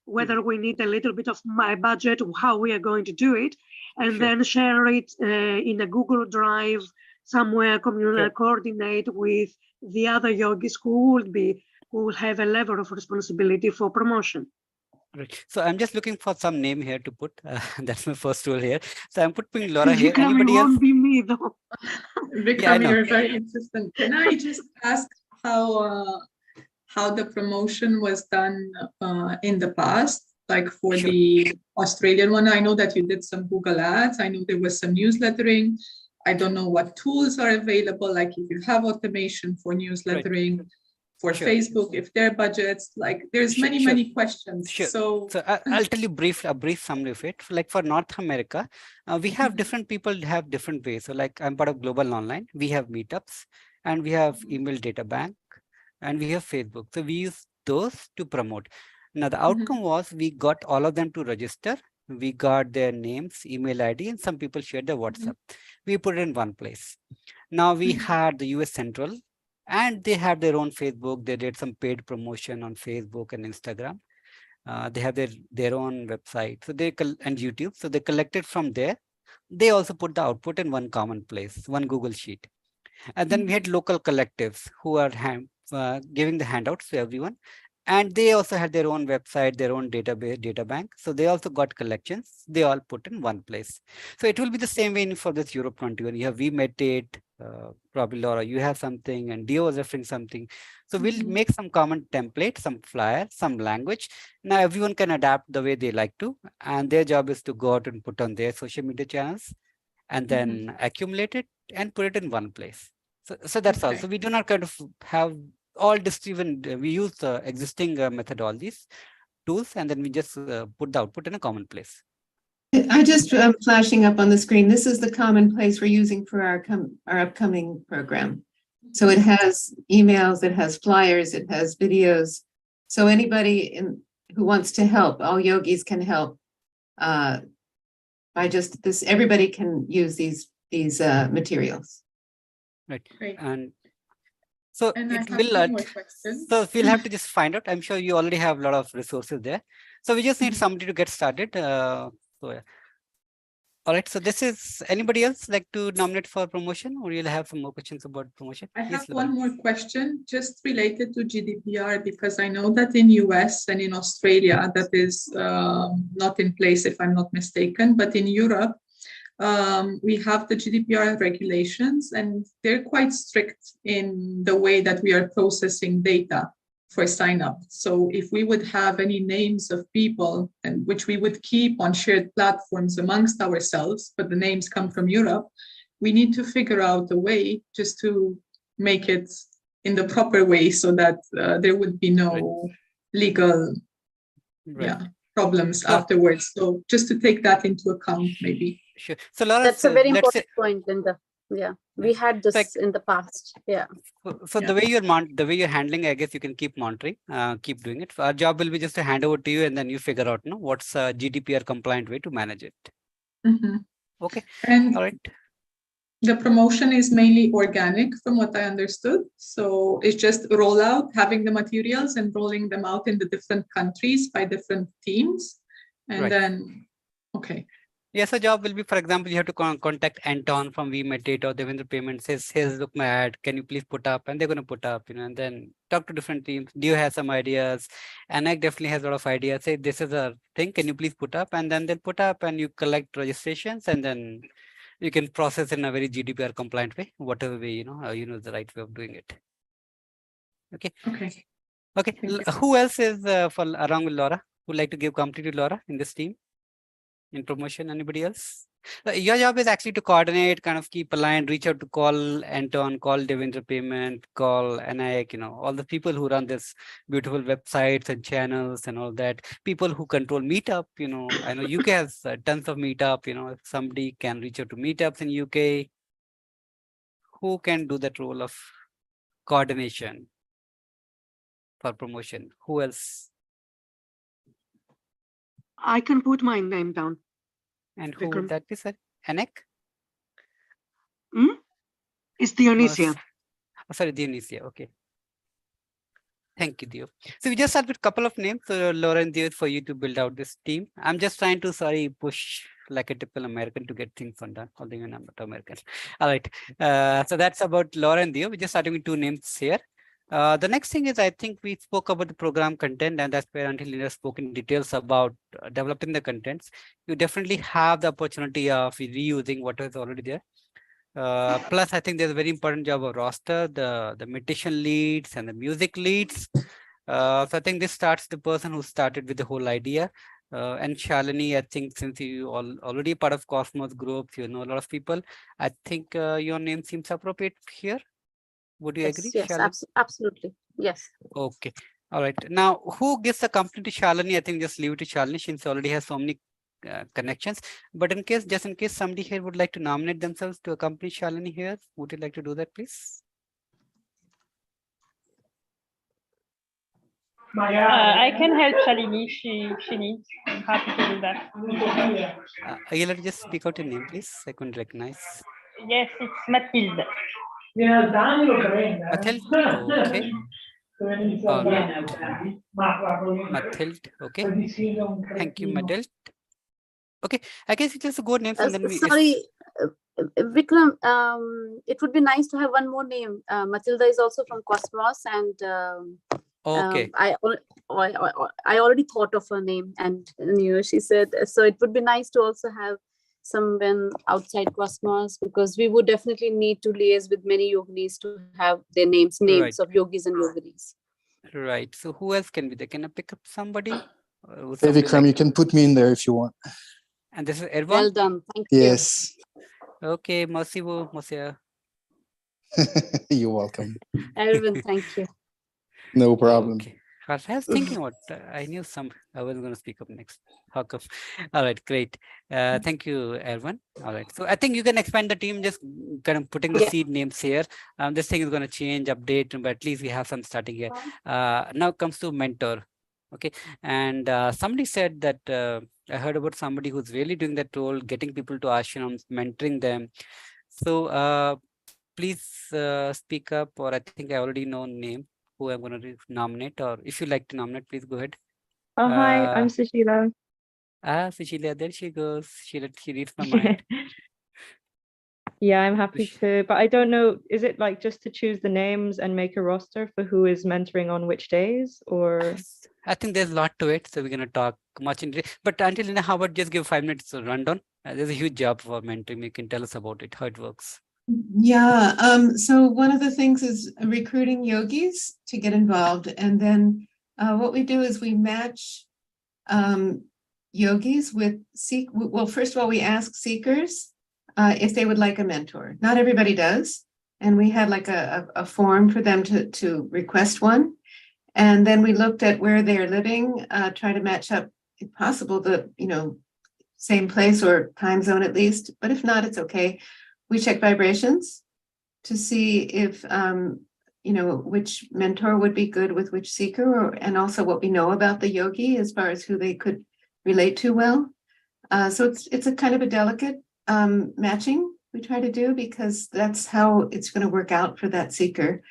Speaker 5: whether we need a little bit of my budget, how we are going to do it, and then share it in a Google Drive somewhere, coordinate with the other yogis who will have a level of responsibility for promotion.
Speaker 1: Right. So I'm just looking for some name here to put. That's my first rule here. So I'm putting Laura here.
Speaker 5: Anybody else? Won't be me though.
Speaker 7: Vikram, you're very insistent. Can I just ask how the promotion was done in the past, like for the Australian one? I know that you did some Google ads. I know there was some newslettering. I don't know what tools are available, like if you have automation for newslettering, for Facebook, if their budgets, like there's many questions. So
Speaker 1: I'll tell you a brief summary of it. Like for North America, we have different people have different ways. So like I'm part of Global Online. We have meetups, and we have email data bank, and we have Facebook. So we use those to promote. Now the outcome was we got all of them to register. We got their names, email ID, and some people shared their WhatsApp. We put it in one place. Now we had the US Central, and they have their own Facebook. They did some paid promotion on Facebook and Instagram. They have their own website, so and YouTube. So they collected from there. They also put the output in one common place, one Google Sheet. And then we had local collectives who are giving the handouts to everyone. And they also had their own website, their own database, data bank. So they also got collections. They all put in one place. So it will be the same way for this Europe 21. You have we meditate, probably Laura, you have something, and Dio was referring something. So we'll make some common template, some flyer, some language. Now everyone can adapt the way they like to. And their job is to go out and put on their social media channels, and then accumulate it and put it in one place. So that's all. So we do not kind of have all distributed. We use the existing methodologies, tools, and then we just put the output in a common place.
Speaker 3: I just flashing up on the screen. This is the common place we're using for our upcoming program. So it has emails, it has flyers, it has videos. So anybody who wants to help, all yogis can help. Everybody can use these materials.
Speaker 1: Right.
Speaker 7: Great.
Speaker 1: And so
Speaker 7: it will
Speaker 1: so we'll have to just find out. I'm sure you already have a lot of resources there. So we just need somebody to get started. All right. So this is anybody else like to nominate for promotion, or you'll have some more questions about promotion?
Speaker 7: I have one more question just related to GDPR, because I know that in US and in Australia that is not in place, if I'm not mistaken, but in Europe, we have the GDPR regulations, and they're quite strict in the way that we are processing data for sign up. So if we would have any names of people, and which we would keep on shared platforms amongst ourselves, but the names come from Europe, we need to figure out a way just to make it in the proper way so that there would be no legal problems afterwards. So just to take that into account, maybe.
Speaker 1: Sure. So Laura,
Speaker 4: that's a very important point, Linda. Yeah, we had this in the past. Yeah.
Speaker 1: So the way you're handling, I guess you can keep monitoring, keep doing it. Our job will be just to hand over to you, and then you figure out, what's a GDPR compliant way to manage it. Okay.
Speaker 7: And
Speaker 1: all right.
Speaker 7: The promotion is mainly organic, from what I understood. So it's just rollout, having the materials and rolling them out in the different countries by different teams, and then okay.
Speaker 1: Yes, a job will be, for example, you have to contact Anton from VMeditate or Devendra Payment, says, here's look my ad, can you please put up? And they're going to put up, and then talk to different teams. Do you have some ideas? Anak definitely has a lot of ideas. Say, this is a thing, can you please put up? And then they'll put up and you collect registrations and then you can process in a very GDPR compliant way, whatever way, the right way of doing it. Okay.
Speaker 7: Okay.
Speaker 1: Okay. Who else is along with Laura? Would like to give company to Laura in this team? In promotion, anybody else? Your job is actually to coordinate, kind of keep aligned, reach out to call Anton, call Devendra Payment, call Anak, all the people who run this beautiful websites and channels and all that. People who control Meetup, I know UK has tons of Meetup, if somebody can reach out to Meetups in UK, who can do that role of coordination for promotion? Who else?
Speaker 5: I can put my name down.
Speaker 1: And who would that be, sir? Anak?
Speaker 5: It's Dionysia.
Speaker 1: Sorry, Dionysia. Okay. Thank you, Dio. So we just start with a couple of names, Laura and Dio, for you to build out this team. I'm just trying to, push like a typical American to get things done, although I'm not American. All right. So that's about Laura and Dio. We're just starting with two names here. The next thing is, I think we spoke about the program content, and that's where Angelina spoke in details about developing the contents. You definitely have the opportunity of reusing what is already there. Plus, I think there's a very important job of roster, the meditation leads and the music leads. So I think this starts the person who started with the whole idea. And Shalini, I think since you already part of Cosmos group, you know a lot of people. I think your name seems appropriate here. Would you agree?
Speaker 4: Yes, absolutely. Yes.
Speaker 1: Okay. All right. Now, who gives the company to Shalini? I think just leave it to Shalini since she already has so many connections. But just in case somebody here would like to nominate themselves to accompany Shalini here, would you like to do that, please?
Speaker 8: I can help Shalini. She needs. I'm happy to do that.
Speaker 1: You'll have to just speak out your name, please. I couldn't recognize.
Speaker 8: Yes, it's Mathilde.
Speaker 1: Mathilde, okay. Mathilde, okay. Thank you, Mathilde. Okay, I guess it's just a good name. And then
Speaker 4: sorry, Vikram, it would be nice to have one more name. Mathilda is also from Cosmos, and
Speaker 1: okay.
Speaker 4: I already thought of her name, and she said, so it would be nice to also have someone outside Cosmos, because we would definitely need to liaise with many yoginis to have their names
Speaker 1: right.
Speaker 4: of yogis and yoginis.
Speaker 1: Right. So who else can be there? Can I pick up somebody?
Speaker 9: Hey, Vikram, you can put me in there if you want.
Speaker 1: And this is Erwan?
Speaker 4: Well done. Thank you.
Speaker 9: Yes.
Speaker 1: Okay. Merci beaucoup.
Speaker 9: You're welcome.
Speaker 4: Erwan, thank you.
Speaker 9: No problem.
Speaker 1: Okay. I was thinking what I knew I was going to speak up next. How come? All right, great. Thank you, Erwan. All right. So I think you can expand the team, just kind of putting the seed names here. This thing is going to change, update, but at least we have some starting here. Now comes to mentor. Okay. And somebody said that I heard about somebody who's really doing that role, getting people to ashrams, mentoring them. So please speak up, or I think I already know name who I'm going to nominate, or if you like to nominate, please go ahead.
Speaker 8: Oh, hi, I'm Sushila.
Speaker 1: Sushila, there she goes. She reads my mind.
Speaker 8: Yeah, I'm happy to, but I don't know, is it like just to choose the names and make a roster for who is mentoring on which days, or?
Speaker 1: I think there's a lot to it, so we're going to talk much in detail. But Angelina, how about just give 5 minutes rundown? There's a huge job for mentoring. You can tell us about it, how it works.
Speaker 3: Yeah, so one of the things is recruiting yogis to get involved. And then what we do is we match yogis with well, first of all, we ask seekers if they would like a mentor. Not everybody does. And we had like a form for them to request one. And then we looked at where they're living, try to match up, if possible, the same place or time zone at least. But if not, it's okay. We check vibrations to see if, which mentor would be good with which seeker, and also what we know about the yogi as far as who they could relate to well. So it's a kind of a delicate matching we try to do, because that's how it's going to work out for that seeker.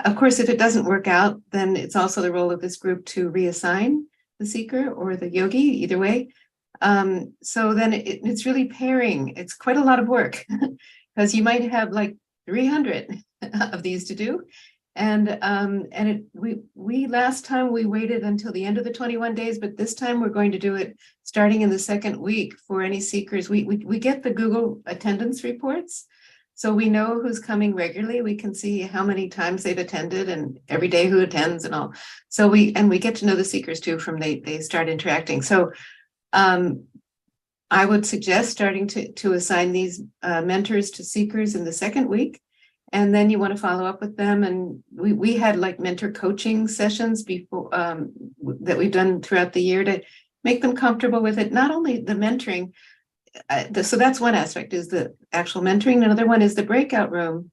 Speaker 3: Of course, if it doesn't work out, then it's also the role of this group to reassign the seeker or the yogi, either way. So then it's really pairing. It's quite a lot of work because you might have like 300 of these to do. And we last time we waited until the end of the 21 days, but this time we're going to do it starting in the second week for any seekers. We get the Google attendance reports. So we know who's coming regularly. We can see how many times they've attended and every day who attends and all. So we get to know the seekers too from they start interacting. So I would suggest starting to assign these mentors to seekers in the second week. And then you want to follow up with them. And we had like mentor coaching sessions before that we've done throughout the year to make them comfortable with it. Not only the mentoring, so that's one aspect is the actual mentoring. Another one is the breakout room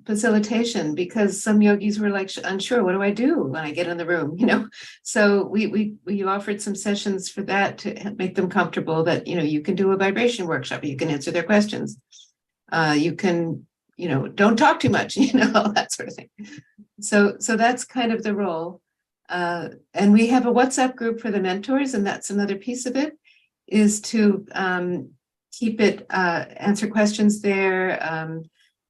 Speaker 3: facilitation, because some yogis were like unsure, what do I do when I get in the room, you know? So we offered some sessions for that to make them comfortable that, you know, you can do a vibration workshop, you can answer their questions. You can, you know, don't talk too much, you know, all that sort of thing. So that's kind of the role. And we have a WhatsApp group for the mentors, and that's another piece of it, is to keep it, answer questions there,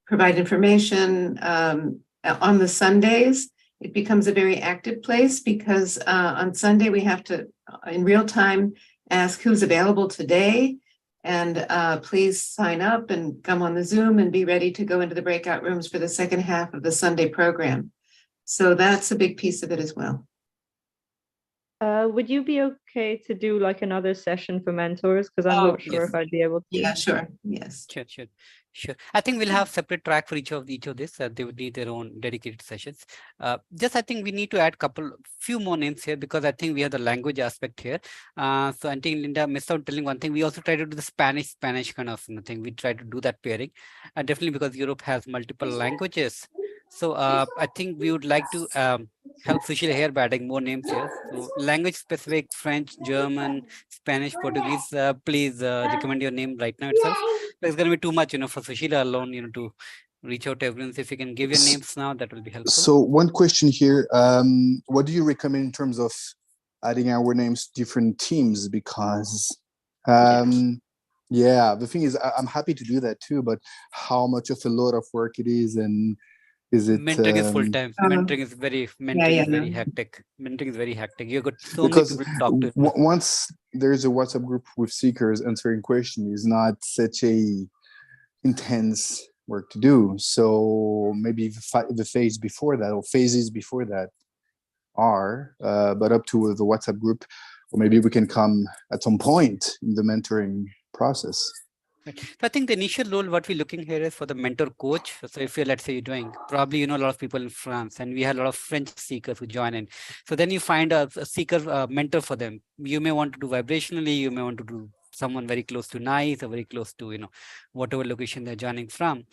Speaker 3: provide information. On the Sundays, it becomes a very active place because on Sunday we have to, in real time, ask who's available today. And please sign up and come on the Zoom and be ready to go into the breakout rooms for the second half of the Sunday program. So that's a big piece of it as well.
Speaker 8: Would you be okay to do like another session for mentors? Because I'm not sure if I'd be able to.
Speaker 3: Yeah, sure. Yes.
Speaker 1: Sure. I think we'll have separate track for each of this. They would need their own dedicated sessions. Just I think we need to add few more names here, because I think we have the language aspect here. So I think Linda missed out telling one thing. We also try to do the Spanish kind of thing. We try to do that pairing, definitely because Europe has multiple languages. So I think we would like to help Sushila here by adding more names here. So language specific, French, German, Spanish, Portuguese. Please recommend your name right now itself. It's going to be too much, you know, for Sushila alone, you know, to reach out to everyone. So if you can give your names now, that will be helpful.
Speaker 9: So one question here, what do you recommend in terms of adding our names to different teams? Because yeah, the thing is, I'm happy to do that too, but how much of a lot of work it is, and is it
Speaker 1: mentoring is full time? Mentoring is very hectic. Mentoring is very hectic. You've got so many people to talk to.
Speaker 9: Once there's a WhatsApp group with seekers, answering questions is not such a intense work to do. So maybe the phase before that, or phases before that are, but up to the WhatsApp group, or maybe we can come at some point in the mentoring process.
Speaker 1: Right. So I think the initial role, what we're looking here is for the mentor coach. So if you're, let's say you're doing, probably you know a lot of people in France, and we have a lot of French seekers who join in. So then you find a seeker mentor for them. You may want to do vibrationally, you may want to do someone very close to NICE or very close to, you know, whatever location they're joining from.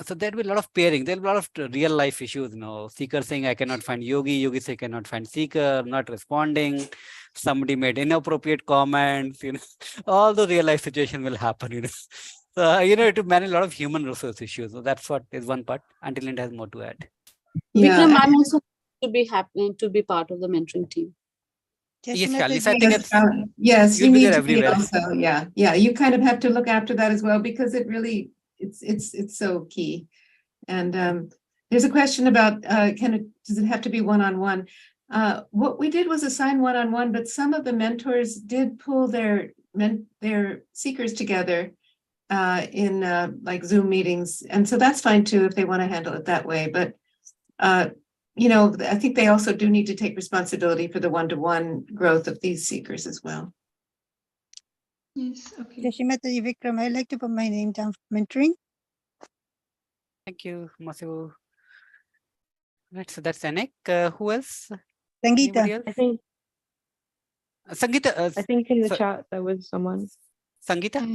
Speaker 1: So there'll be a lot of pairing. There'll be a lot of real life issues, you know, seeker saying, I cannot find yogi say, I cannot find seeker, not responding. Somebody made inappropriate comments, you know, all the real life situation will happen, you know. So, you know, to manage a lot of human resource issues. So that's what is one part. Until Linda has more to add.
Speaker 4: Yeah. Vikram, I'm also to be happening to be part of the mentoring team.
Speaker 1: Yes, Charlize, I think it's,
Speaker 3: yes, you need to be also, yeah. You kind of have to look after that as well, because it really, it's so key. And there's a question about, does it have to be one-on-one? What we did was assign one-on-one, but some of the mentors did pull their seekers together in like Zoom meetings. And so that's fine too, if they want to handle it that way. But, you know, I think they also do need to take responsibility for the one-to-one growth of these seekers as well.
Speaker 10: Yes, okay. Yashimata Vikram, I'd like to put my name down for mentoring.
Speaker 1: Thank you, Masu. Right, so that's Anik. Who else?
Speaker 10: Sangeeta.
Speaker 8: I think
Speaker 1: Sangeeta.
Speaker 8: I think in the chat there was someone.
Speaker 1: Sangeeta?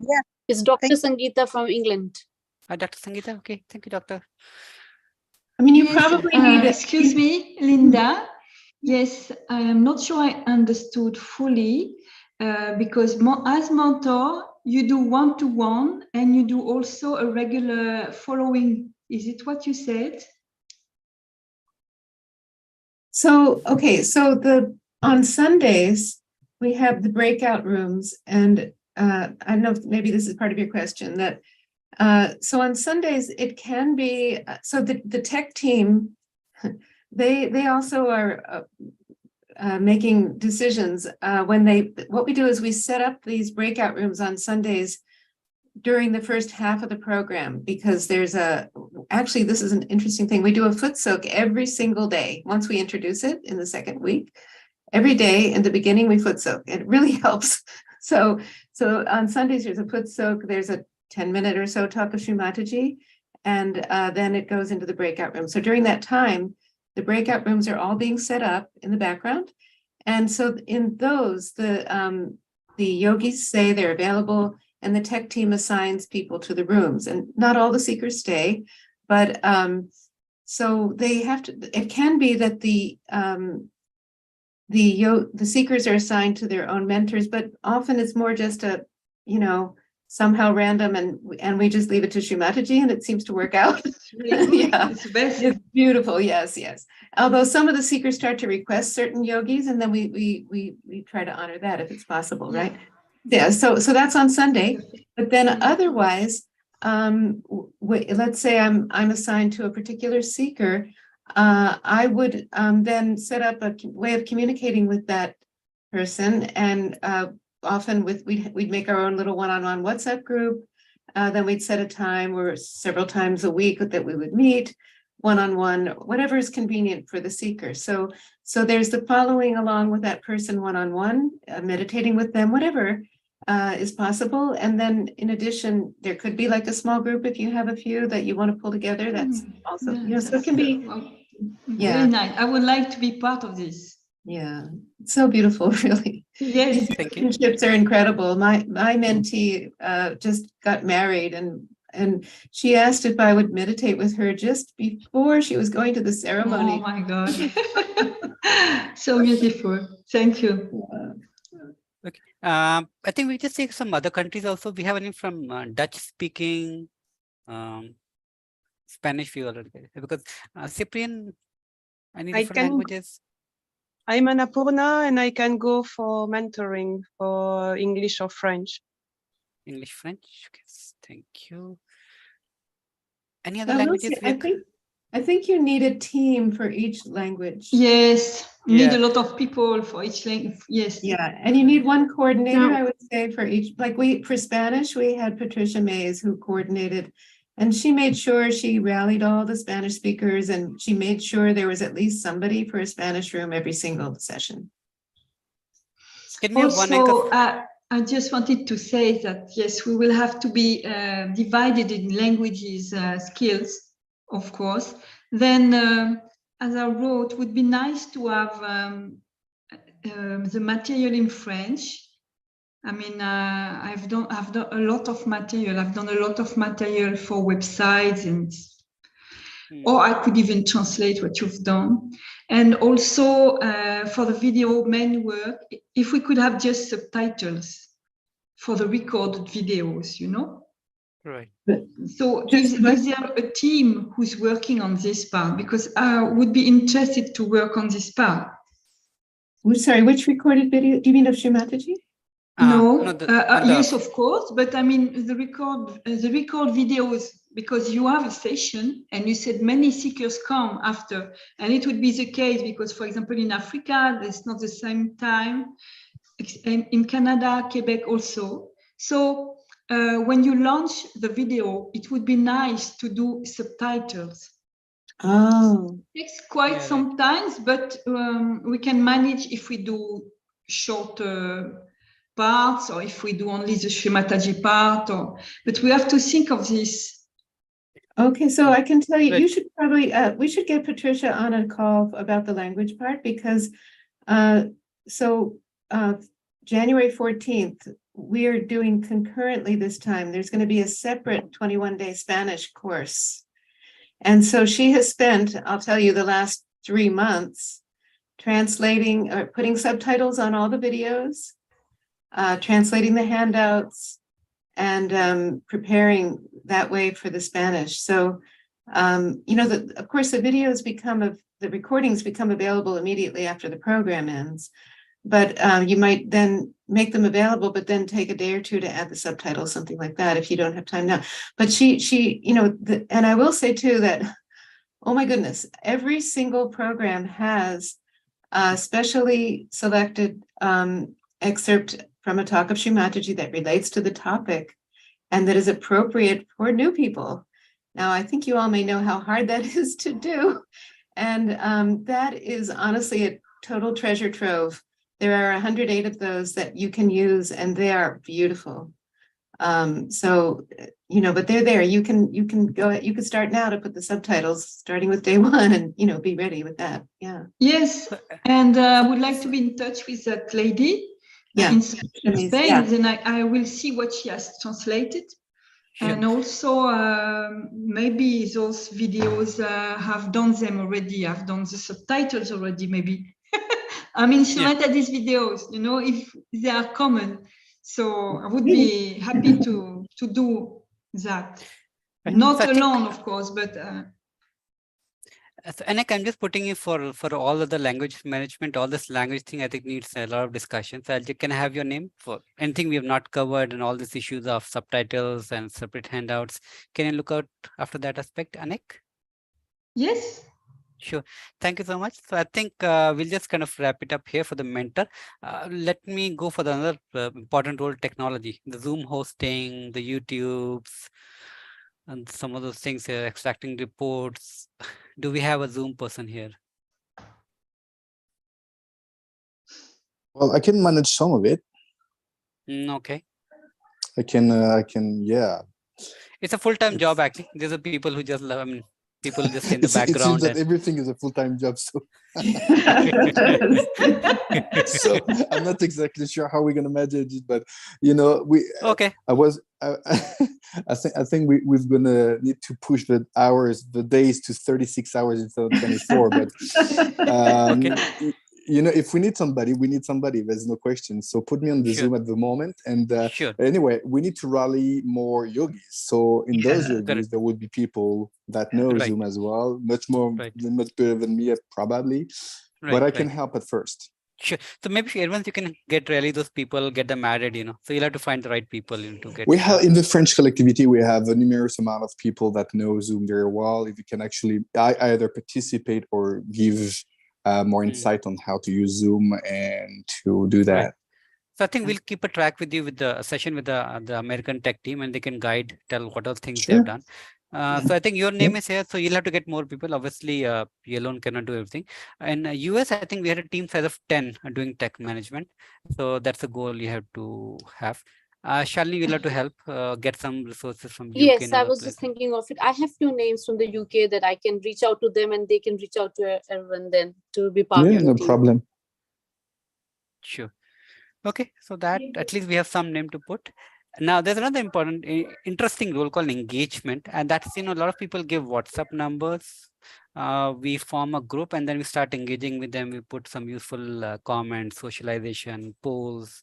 Speaker 10: Yeah.
Speaker 4: It's Dr. Sangeeta from England.
Speaker 1: Dr. Sangeeta. Okay, thank you, doctor.
Speaker 3: I mean, you probably need.
Speaker 11: Excuse me, Linda. Yes, I am not sure I understood fully because as mentor, you do one-to-one and you do also a regular following. Is it what you said?
Speaker 3: So, okay, so on Sundays, we have the breakout rooms, and I don't know if maybe this is part of your question, that so on Sundays it can be, so the tech team, they also are making decisions when what we do is we set up these breakout rooms on Sundays during the first half of the program, because there's actually, this is an interesting thing. We do a foot soak every single day. Once we introduce it in the second week, every day in the beginning, we foot soak. It really helps. So on Sundays, there's a foot soak. There's a 10-minute or so talk of Shumataji, and then it goes into the breakout room. So during that time, the breakout rooms are all being set up in the background. And so in those, the yogis say they're available, and the tech team assigns people to the rooms, and not all the seekers stay, but so they have to, it can be that the seekers are assigned to their own mentors, but often it's more just a, somehow random, and we just leave it to Shumataji, and it seems to work out. Yeah, it's beautiful. Yes. Although some of the seekers start to request certain yogis, and then we try to honor that if it's possible, right? Yeah. So that's on Sunday, but then otherwise, let's say I'm assigned to a particular seeker. I would then set up a way of communicating with that person, and often we'd make our own little one-on-one WhatsApp group. Then we'd set a time or several times a week that we would meet one-on-one, whatever is convenient for the seeker. So there's the following along with that person one-on-one, meditating with them, whatever is possible. And then in addition, there could be like a small group if you have a few that you want to pull together. That's also, so it can be,
Speaker 11: very nice. I would like to be part of this.
Speaker 3: Yeah, it's so beautiful, really.
Speaker 11: Yes,
Speaker 3: these relationships are incredible. My mentee just got married, and she asked if I would meditate with her just before she was going to the ceremony.
Speaker 11: Oh my God. So beautiful. Thank you.
Speaker 1: Okay. I think we just take some other countries also. We have any from Dutch speaking, Spanish view already, because Cyprian, any different languages?
Speaker 6: I'm Annapurna, and I can go for mentoring for English or French.
Speaker 1: English, French. Okay, thank you. Any other languages?
Speaker 3: I think you need a team for each language.
Speaker 11: Yes, need a lot of people for each language. Yes.
Speaker 3: Yeah, and you need one coordinator, I would say, for each. Like for Spanish, we had Patricia Mays who coordinated, and she made sure she rallied all the Spanish speakers, and she made sure there was at least somebody for a Spanish room every single session.
Speaker 11: Also, I just wanted to say that, yes, we will have to be divided in languages, skills, of course. Then, as I wrote, it would be nice to have the material in French. I mean, I've done a lot of material. I've done a lot of material for websites, and or I could even translate what you've done. And also for the video main work, if we could have just subtitles for the recorded videos,
Speaker 1: Right.
Speaker 11: So is there a team who's working on this part? Because I would be interested to work on this part.
Speaker 3: Sorry, which recorded video? Do you mean of Shumataji?
Speaker 11: No, yes, of course. But I mean, the record videos, because you have a session and you said many seekers come after, and it would be the case because, for example, in Africa, it's not the same time, and in Canada, Quebec also. So when you launch the video, it would be nice to do subtitles.
Speaker 3: Oh,
Speaker 11: it's quite sometimes, but we can manage if we do short parts, or if we do only the Shumataji part, but we have to think of this.
Speaker 3: Okay, so I can tell you, you should probably, we should get Patricia on a call about the language part, because January 14th, we're doing concurrently this time. There's going to be a separate 21-day Spanish course. And so she has spent, I'll tell you, the last 3 months translating or putting subtitles on all the videos, translating the handouts, and preparing that way for the Spanish. So, of course, the videos the recordings become available immediately after the program ends. you might then make them available, but then take a day or two to add the subtitles, something like that, if you don't have time now. But she, you know, and I will say too that, oh my goodness, every single program has a specially selected excerpt from a talk of Sri Mataji that relates to the topic and that is appropriate for new people. Now, I think you all may know how hard that is to do. And that is honestly a total treasure trove. There are 108 of those that you can use, and they are beautiful. So, you know, but they're there. You can start now to put the subtitles starting with day one, and, you know, be ready with that. Yeah.
Speaker 11: Yes, and I would like to be in touch with that lady in Spain, and I will see what she has translated. Sure. And also maybe those videos have done them already. I've done the subtitles already, maybe. I mean, she might have these videos, you know, if they are common. So I would be happy to do that. Right. Not so alone, of course, but.
Speaker 1: So, Anik, I'm just putting you for all of the language management, all this language thing, I think needs a lot of discussion. So can I have your name for anything we have not covered and all these issues of subtitles and separate handouts? Can you look out after that aspect, Anik?
Speaker 11: Yes.
Speaker 1: Sure. Thank you so much. So I think we'll just kind of wrap it up here for the mentor. Let me go for the another important role, technology, the Zoom hosting, the YouTubes, and some of those things, extracting reports. Do we have a Zoom person here?
Speaker 9: Well, I can manage some of it.
Speaker 1: Okay.
Speaker 9: I can, yeah.
Speaker 1: It's a full-time job, actually. There's a people who just love, I mean, people just in the background.
Speaker 9: It seems that everything is a full-time job, so. So I'm not exactly sure how we're gonna manage it, but you know,
Speaker 1: okay.
Speaker 9: I think we're gonna need to push the days to 36 hours instead of 24. But okay. You know, if we need somebody, we need somebody. There's no question. So put me on the Zoom at the moment. And anyway, we need to rally more yogis. So in those yogis, there will be people that know Zoom as well, much better than me, probably. But I can help at first.
Speaker 1: Sure. So maybe everyone you can get really those people, get them added, you know. So you'll have to find the right people to get.
Speaker 9: We have in the French collectivity, we have a numerous amount of people that know Zoom very well. If you can actually either participate or give more insight on how to use Zoom and to do that. Right.
Speaker 1: So I think we'll keep a track with you with the session with the American tech team, and they can tell what all things they've done. So I think your name is here, so you'll have to get more people. Obviously, you alone cannot do everything. In US, I think we had a team size of 10 doing tech management. So that's a goal you have to have. Shalini, you'll have to help get some resources from UK.
Speaker 4: Yes, I was just thinking of it. I have few names from the UK that I can reach out to them, and they can reach out to everyone then to be part of the team.
Speaker 9: No problem.
Speaker 1: Sure. Okay, so that at least we have some name to put. Now, there's another important, interesting role called engagement, and that's, you know, a lot of people give WhatsApp numbers. We form a group and then we start engaging with them. We put some useful comments, socialization, polls.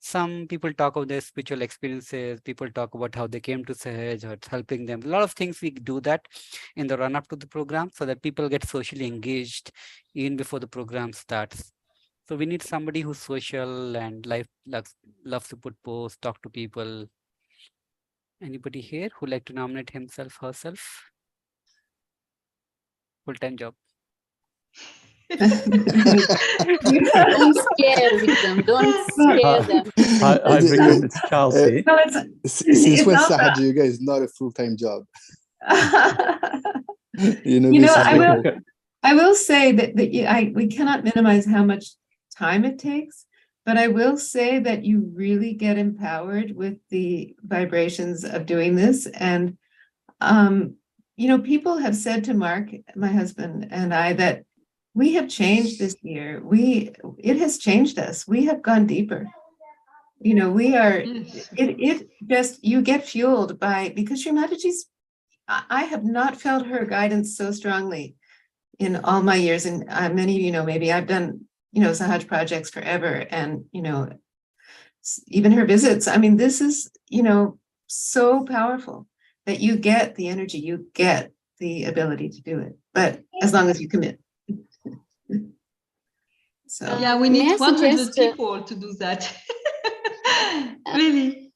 Speaker 1: Some people talk about their spiritual experiences. People talk about how they came to Sahaj or it's helping them. A lot of things we do that in the run up to the program so that people get socially engaged even before the program starts. So we need somebody who's social and loves to put posts, talk to people. Anybody here who like to nominate himself, herself? Full-time job.
Speaker 4: Don't scare them. Don't scare them.
Speaker 2: I recommend it's Charles here.
Speaker 9: Since when Sahaj Yoga is not a full-time job?
Speaker 3: I will say that we cannot minimize how much time it takes, but I will say that you really get empowered with the vibrations of doing this. And, you know, people have said to Mark, my husband, and I, that we have changed this year. It has changed us. We have gone deeper. You know, we are, you get fueled because Sri Mataji's, I have not felt her guidance so strongly in all my years. And many of you know, maybe I've done, you know, Sahaj projects forever. And, you know, even her visits, I mean, this is, you know, so powerful that you get the energy, you get the ability to do it, but as long as you commit. So
Speaker 11: yeah, we need 100 people to do that. Really.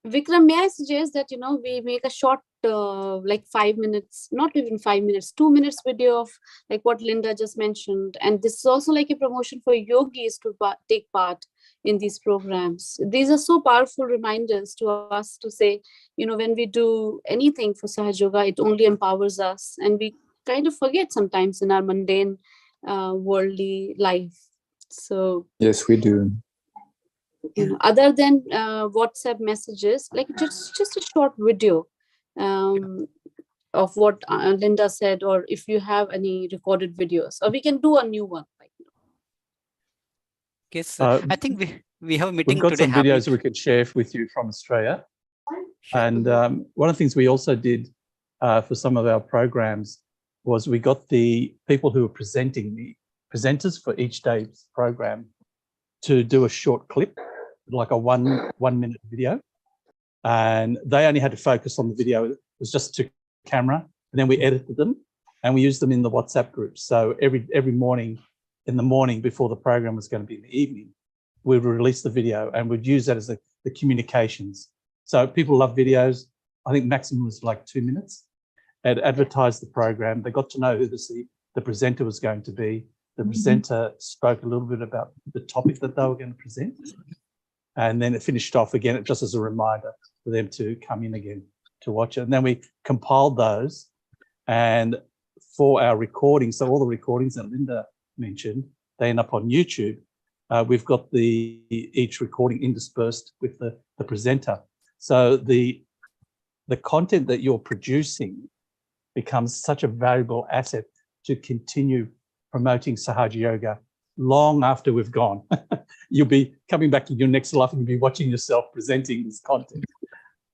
Speaker 4: Vikram, may I suggest that, we make a short, like 5 minutes, not even 5 minutes, 2 minutes video of like what Linda just mentioned. And this is also like a promotion for yogis to take part in these programs. These are so powerful reminders to us to say, when we do anything for Sahaj Yoga, it only empowers us. And we kind of forget sometimes in our mundane, worldly life. So
Speaker 9: yes, we do.
Speaker 4: Other than WhatsApp messages, like just a short video of what Linda said, or if you have any recorded videos, or we can do a new one.
Speaker 1: Yes, I think we have a meeting
Speaker 2: We've got
Speaker 1: today
Speaker 2: some videos we could share with you from Australia.
Speaker 1: Sure.
Speaker 2: And one of the things we also did for some of our programs was we got the people who were presenting, the presenters for each day's program, to do a short clip, like a one minute video. And they only had to focus on the video. It was just to camera. And then we edited them and we used them in the WhatsApp group. So every morning, in the morning before the program was going to be in the evening, we would release the video and we'd use that as the communications. So people love videos. I think maximum was like 2 minutes. And advertised the program. They got to know who the presenter was going to be. The presenter spoke a little bit about the topic that they were going to present. And then it finished off again, just as a reminder for them to come in again to watch it. And then we compiled those. And for our recordings, so all the recordings that Linda mentioned, they end up on YouTube. We've got each recording interspersed with the presenter. So the content that you're producing becomes such a valuable asset to continue promoting Sahaja Yoga long after we've gone. You'll be coming back in your next life and you'll be watching yourself presenting this content.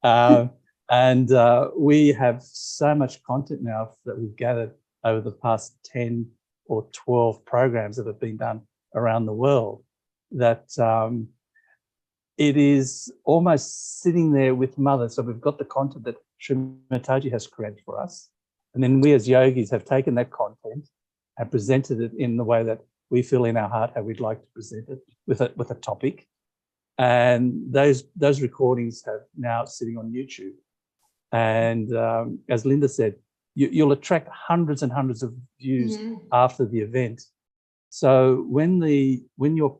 Speaker 2: And we have so much content now that we've gathered over the past 10 or 12 programs that have been done around the world that it is almost sitting there with Mother. So we've got the content that Srimataji has created for us. And then we as yogis have taken that content and presented it in the way that we feel in our heart how we'd like to present it with a topic. And those recordings have now sitting on YouTube. And as Linda said, you'll attract hundreds and hundreds of views after the event. So when you're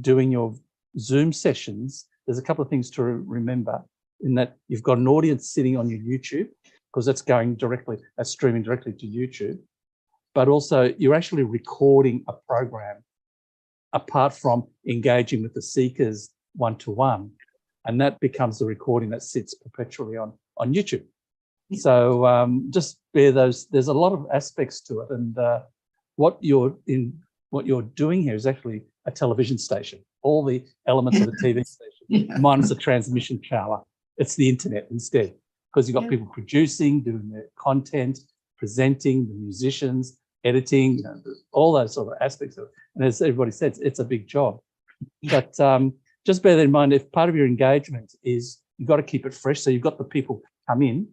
Speaker 2: doing your Zoom sessions, there's a couple of things to remember in that you've got an audience sitting on your YouTube, because that's streaming directly to YouTube. But also you're actually recording a program apart from engaging with the seekers one-to-one. And that becomes the recording that sits perpetually on YouTube. So just bear those, there's a lot of aspects to it. And what you're doing here is actually a television station. All the elements of a TV station, minus the transmission channel. It's the internet instead, because you've got people producing, doing the content, presenting, the musicians, editing, all those sort of aspects of it. And as everybody said, it's a big job. But just bear that in mind, if part of your engagement is you've got to keep it fresh. So you've got the people come in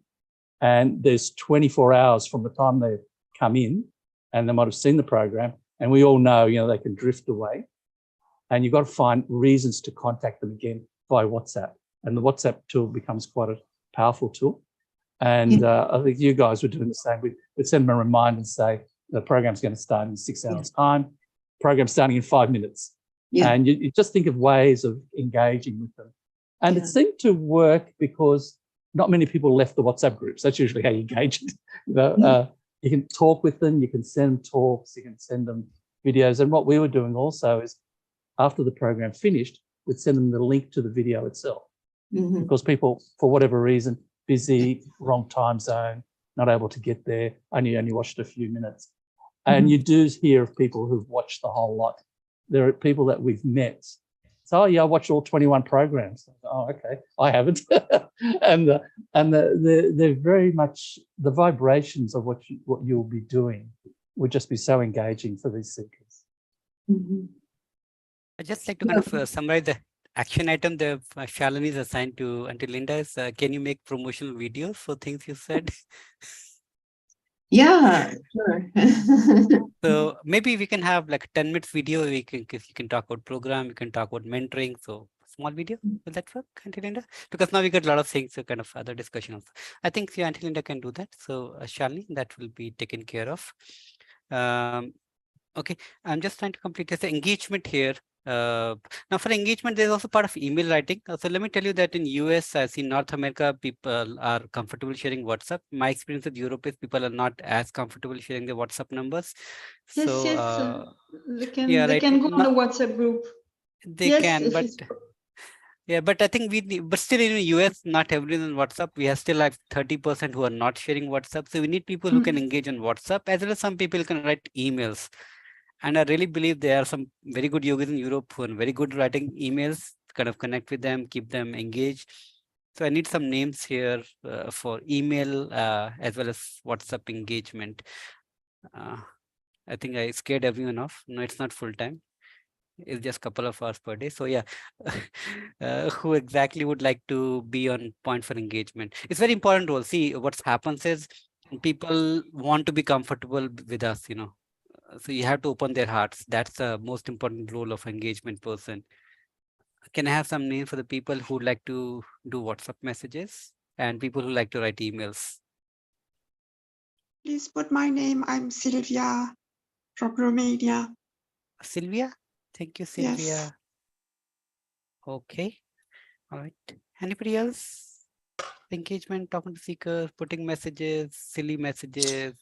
Speaker 2: and there's 24 hours from the time they come in and they might have seen the program. And we all know, they can drift away. And you've got to find reasons to contact them again via WhatsApp. And the WhatsApp tool becomes quite a powerful tool. And I think you guys were doing the same. We'd send them a reminder and say, the program's going to start in 6 hours' time. Program's starting in 5 minutes. And you just think of ways of engaging with them. And it seemed to work because not many people left the WhatsApp groups. That's usually how you engage. You can talk with them, you can send them talks, you can send them videos. And what we were doing also is after the program finished, we'd send them the link to the video itself. Because people, for whatever reason, busy, wrong time zone, not able to get there, only watched a few minutes. And you do hear of people who've watched the whole lot. There are people that we've met. So, I watched all 21 programs. Oh, okay, I haven't. and they're very much, the vibrations of what you'll be doing would just be so engaging for these seekers.
Speaker 1: I'd just like to kind of summarize the action item the Shalini is assigned to Auntie Linda is, can you make promotional videos for things you said?
Speaker 3: Yeah, sure.
Speaker 1: So maybe we can have like a 10 minutes video. You can talk about program, you can talk about mentoring. So small video, will that work, Auntie Linda? Because now we got a lot of things, so kind of other discussion also. I think Auntie Linda can do that. So Shalini, that will be taken care of. Okay, I'm just trying to complete this engagement here. Now for engagement, there's also part of email writing. So let me tell you that in US, as in North America, people are comfortable sharing WhatsApp. My experience with Europe is people are not as comfortable sharing their WhatsApp numbers.
Speaker 11: Yes,
Speaker 1: So,
Speaker 11: yes,
Speaker 1: yeah,
Speaker 11: they
Speaker 1: right.
Speaker 11: can go on the WhatsApp group.
Speaker 1: They
Speaker 11: yes,
Speaker 1: can, but yeah, but I think but still in the US, not everyone on WhatsApp. We have still like 30% who are not sharing WhatsApp. So we need people who can engage on WhatsApp, as well as some people can write emails. And I really believe there are some very good yogis in Europe who are very good writing emails, kind of connect with them, keep them engaged. So I need some names here for email as well as WhatsApp engagement. I think I scared everyone off. No, it's not full time. It's just a couple of hours per day. So yeah, who exactly would like to be on point for engagement? It's very important role. See, what happens is people want to be comfortable with us, so you have to open their hearts. That's the most important role of engagement person. Can I have some names for the people who like to do WhatsApp messages and people who like to write emails?
Speaker 12: Please put my name. I'm Sylvia from Romania.
Speaker 1: Sylvia? Thank you, Sylvia.
Speaker 12: Yes.
Speaker 1: Okay. All right. Anybody else? Engagement, talking to seekers, putting messages, silly messages,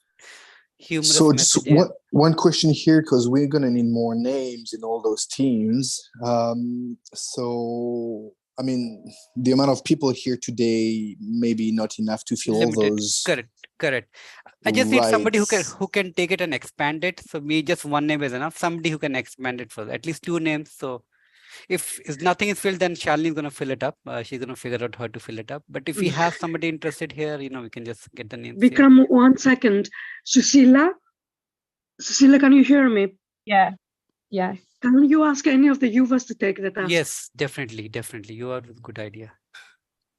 Speaker 1: humorous
Speaker 9: so
Speaker 1: messages.
Speaker 9: just one question here, because we're going to need more names in all those teams. So I mean, the amount of people here today maybe not enough to fill all those.
Speaker 1: Correct. I just need somebody who can take it and expand it. So me, just one name is enough. Somebody who can expand it for at least 2 names. So if nothing is filled, then Shalini is going to fill it up. She's going to figure out how to fill it up. But if we have somebody interested here, we can just get the names.
Speaker 5: Vikram, 1 second. Susila, can you hear me?
Speaker 8: Yeah. Yes.
Speaker 5: Can you ask any of the Yuvas to take the task?
Speaker 1: Yes, definitely. You are a good idea.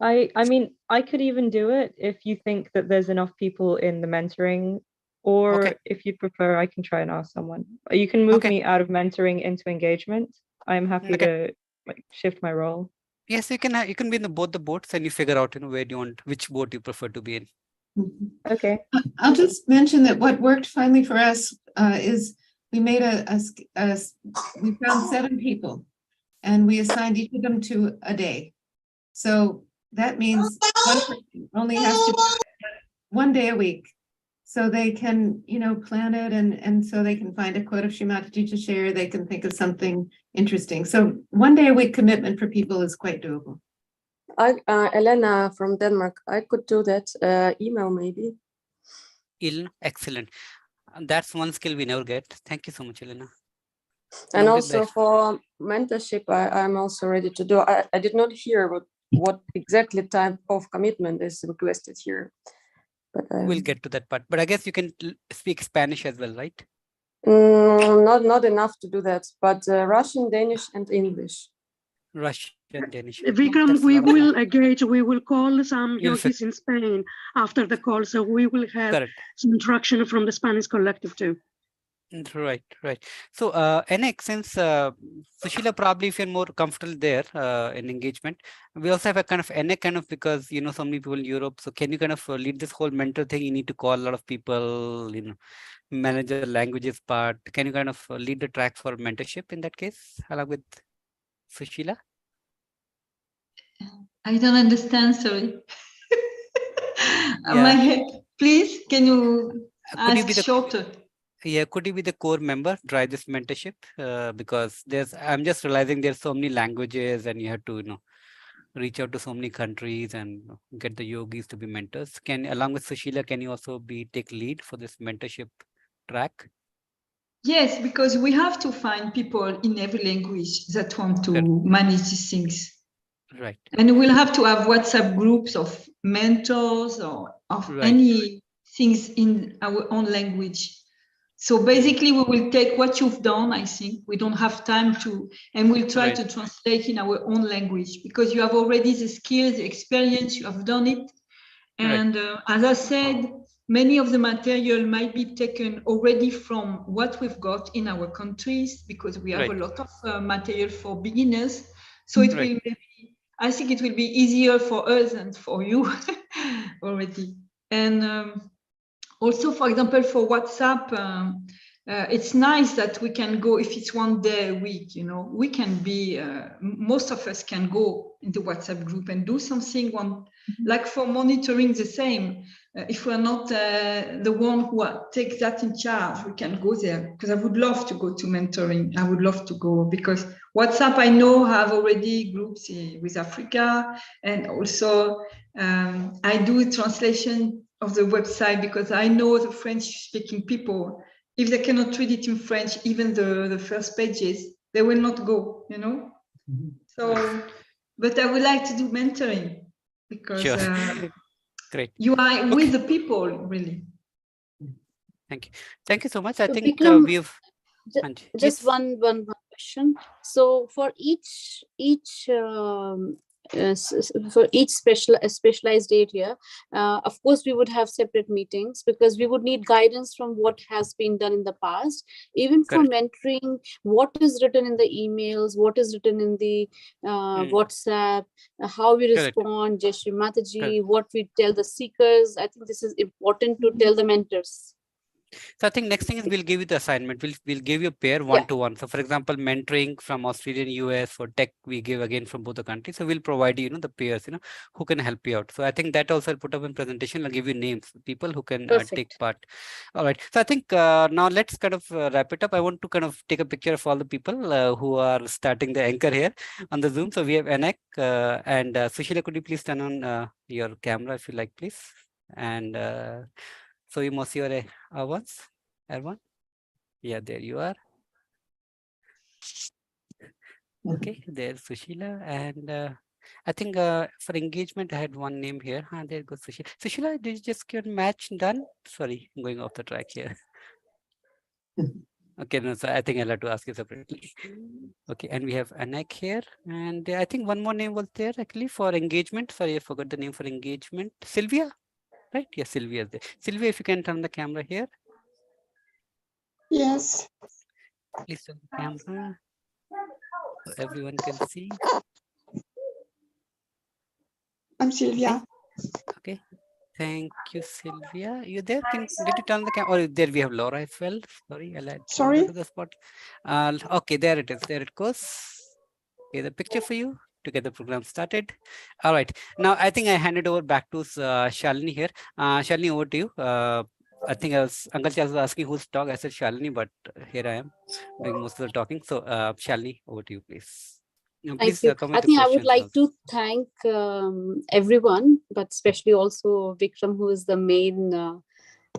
Speaker 8: I mean, I could even do it if you think that there's enough people in the mentoring, or if you prefer, I can try and ask someone. You can move me out of mentoring into engagement. I'm happy to shift my role.
Speaker 1: Yes, you can be in both the boats, and you figure out where do you want, which boat you prefer to be in.
Speaker 8: Okay.
Speaker 3: I'll just mention that what worked finally for us is we made we found 7 people, and we assigned each of them to a day. So that means one person only has to do 1 day a week. So they can, plan it, and so they can find a quote of Shrimati to share. They can think of something interesting. So 1 day a week commitment for people is quite doable.
Speaker 13: Elena from Denmark, I could do that. Email maybe.
Speaker 1: Excellent. That's one skill we never get. Thank you so much, Elena.
Speaker 13: And also for mentorship, I'm also ready to do. I did not hear what exactly type of commitment is requested here. But
Speaker 1: we'll get to that part. But I guess you can speak Spanish as well, right?
Speaker 13: Not enough to do that, but Russian, Danish, and English.
Speaker 1: Russian, Danish.
Speaker 5: Vikram, we will engage. We will call some yogis in Spain after the call, so we will have some interaction from the Spanish collective too.
Speaker 1: Right. So, since Sushila, probably if you're more comfortable there in engagement, we also have a kind of because so many people in Europe. So, can you kind of lead this whole mentor thing? You need to call a lot of people, manage the languages part. Can you kind of lead the track for mentorship in that case, along with Sushila?
Speaker 11: I don't understand. Sorry. My head, please. Can you ask shorter?
Speaker 1: Yeah, could you be the core member, drive this mentorship? Because I'm just realizing there's so many languages, and you have to, reach out to so many countries and get the yogis to be mentors. Along with Sushila, can you also take lead for this mentorship track?
Speaker 11: Yes, because we have to find people in every language that want to manage these things.
Speaker 1: Right.
Speaker 11: And we'll have to have WhatsApp groups of mentors or of any things in our own language. So basically, we will take what you've done. I think we don't have time to, and we'll try to translate in our own language, because you have already the skills, the experience, you have done it. And as I said, many of the material might be taken already from what we've got in our countries, because we have a lot of material for beginners. So it will maybe, I think it will be easier for us and for you already. And also, for example, for WhatsApp, it's nice that we can go, if it's one day a week, you know, we can be, most of us can go in the WhatsApp group and do something like for monitoring the same. If we're not the one who takes that in charge, we can go there, because I would love to go to mentoring. I would love to go, because WhatsApp, I know, have already groups with Africa, and also I do translation of the website, because I know the French-speaking people, if they cannot read it in French, even the first pages, they will not go, you know? So, but I would like to do mentoring, because
Speaker 1: Great.
Speaker 11: You are with the people, really.
Speaker 1: Thank you. Thank you so much. I
Speaker 4: So
Speaker 1: think
Speaker 4: Vikram,
Speaker 1: we've
Speaker 4: just one question. So for each for each specialized area, of course we would have separate meetings, because we would need guidance from what has been done in the past. Even for mentoring, what is written in the emails, what is written in the WhatsApp, how we respond, Jai Shri Mataji, what we tell the seekers. I think this is important to tell the mentors.
Speaker 1: So I think next thing is we'll give you the assignment. We'll give you a pair one-to-one. So for example, mentoring from Australian, US, for tech, we give again from both the countries. So we'll provide you, the pairs, who can help you out. So I think that also I'll put up in presentation. I'll give you names, people who can take part. All right. So I think now let's kind of wrap it up. I want to kind of take a picture of all the people who are starting the anchor here on the Zoom. So we have Anak and Sushila. Could you please turn on your camera if you like, please? And so you must see your ones, everyone. Yeah, there you are. Okay, there's Sushila, and I think for engagement, I had one name here. There goes Sushila. Sushila, did you just get match done? Sorry, I'm going off the track here. Okay, no, so I think I'll have to ask you separately. Okay, and we have Anak here, and I think one more name was there actually for engagement. Sorry, I forgot the name for engagement. Sylvia, right? Yes, Sylvia is there. Sylvia, if you can turn the camera here.
Speaker 12: Yes.
Speaker 1: Please turn the camera so everyone can see.
Speaker 12: I'm Sylvia.
Speaker 1: Okay. Thank you, Sylvia. You there? Did you turn the camera? Oh, there we have Laura as well. Sorry, I'll add Laura to the spot. Okay, there it is. There it goes. Okay, the picture for you to get the program started. All right. Now, I think I hand it over back to Shalini here. Shalini, over to you. I think Uncle Charles was asking who's talk. I said Shalini, but here I am doing most of the talking. So, Shalini, over to you, please.
Speaker 4: Thank you. I think I would like to thank everyone, but especially also Vikram, who is the main,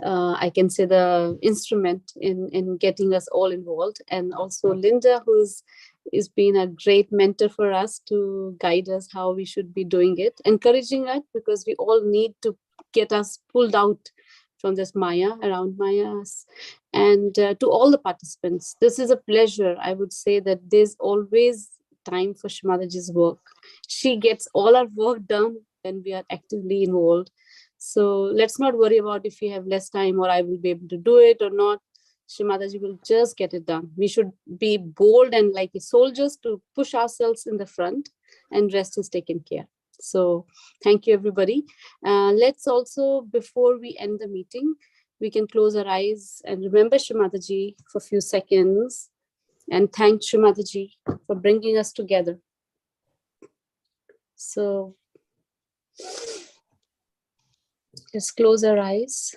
Speaker 4: I can say, the instrument in getting us all involved, and also Linda, who is been a great mentor for us to guide us how we should be doing it, encouraging us, because we all need to get us pulled out from this Maya, around Mayas. And to all the participants, this is a pleasure. I would say that there's always time for Shimadaji's work. She gets all our work done when we are actively involved. So let's not worry about if we have less time or I will be able to do it or not. Shimadaji will just get it done. We should be bold and like soldiers to push ourselves in the front, and rest is taken care. So thank you, everybody. Let's also, before we end the meeting, we can close our eyes and remember Shimadaji for a few seconds and thank Shrimataji for bringing us together. So just close our eyes.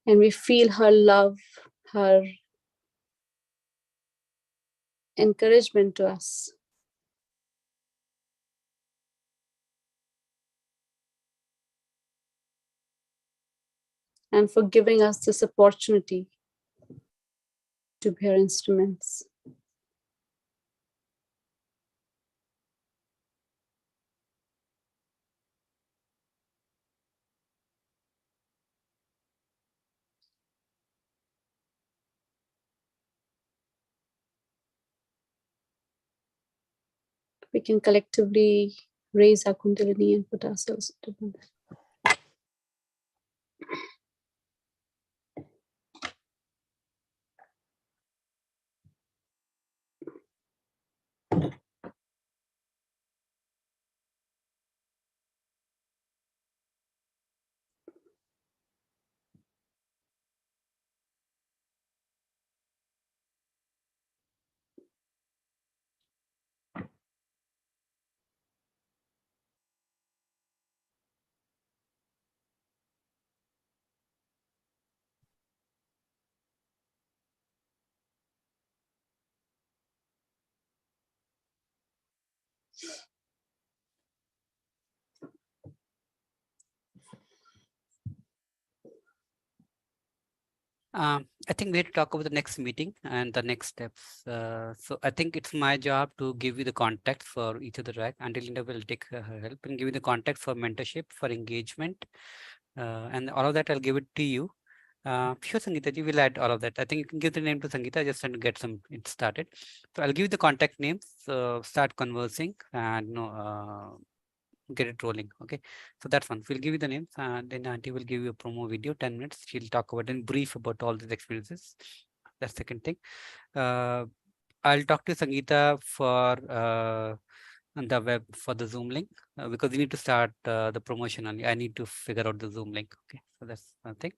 Speaker 4: And we feel her love, her encouragement to us. And for giving us this opportunity to be her instruments. We can collectively raise our Kundalini and put ourselves into this.
Speaker 1: I think we need to talk about the next meeting and the next steps. So I think it's my job to give you the context for each of the track. Until Linda will take her help and give you the context for mentorship, for engagement, and all of that I'll give it to you. Sure, Sangeeta, you will add all of that. I think you can give the name to Sangeeta just to get it started. So I'll give you the contact names. Start conversing and get it rolling. Okay, so that's one. We'll give you the names and then Auntie will give you a promo video, 10 minutes. She'll talk about and brief about all these experiences. That's the second thing. I'll talk to Sangeeta for on the web for the Zoom link because we need to start the promotion only. I need to figure out the Zoom link. Okay, so that's one thing.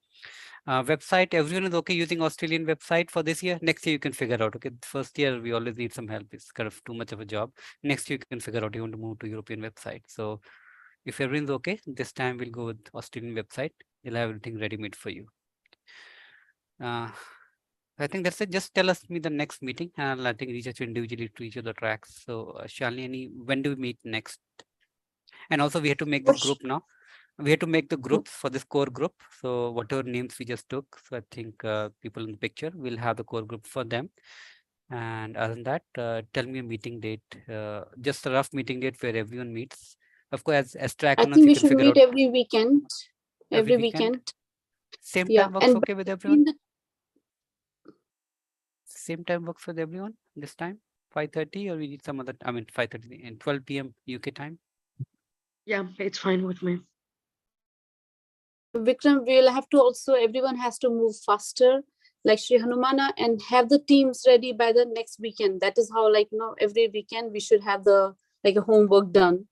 Speaker 1: Website, everyone is okay using Australian website for this year. Next year you can figure out. Okay, first year we always need some help. It's kind of too much of a job. Next year you can figure out you want to move to European website. So if everyone's okay, this time we'll go with Australian website. You'll have everything ready made for you. I think that's it. Just tell us me the next meeting, and I think reach out individually to each of the tracks. So, Shalini, when do we meet next? And also, we have to make the group now. We have to make the groups for this core group. So, whatever names we just took, so I think people in the picture will have the core group for them. And other than that, tell me a meeting date. Just a rough meeting date where everyone meets. Of course, as track
Speaker 4: I think we should meet every weekend. Every weekend.
Speaker 1: Same time works okay with everyone. Same time works with everyone this time, 5:30, or we need some other, 5:30 and 12 p.m. UK time.
Speaker 5: Yeah, it's fine with me.
Speaker 4: Vikram, we'll have to also, everyone has to move faster, like Sri Hanumana, and have the teams ready by the next weekend. That is how, every weekend we should have the, a homework done.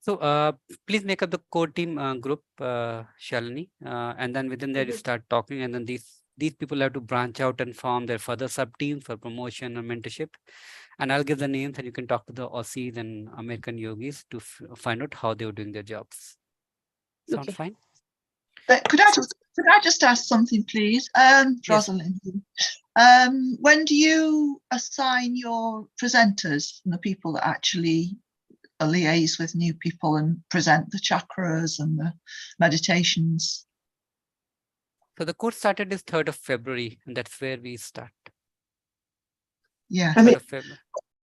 Speaker 1: So please make up the core team group, Shalini, and then within there you start talking, and then these people have to branch out and form their further sub teams for promotion or mentorship. And I'll give the names and you can talk to the Aussies and American yogis to find out how they were doing their jobs. Sound fine?
Speaker 14: Could I just ask something, please? Rosalind, when do you assign your presenters and the people that actually liaise with new people and present the chakras and the meditations?
Speaker 1: So the course started is 3rd of February, and that's where we start.
Speaker 14: Yeah.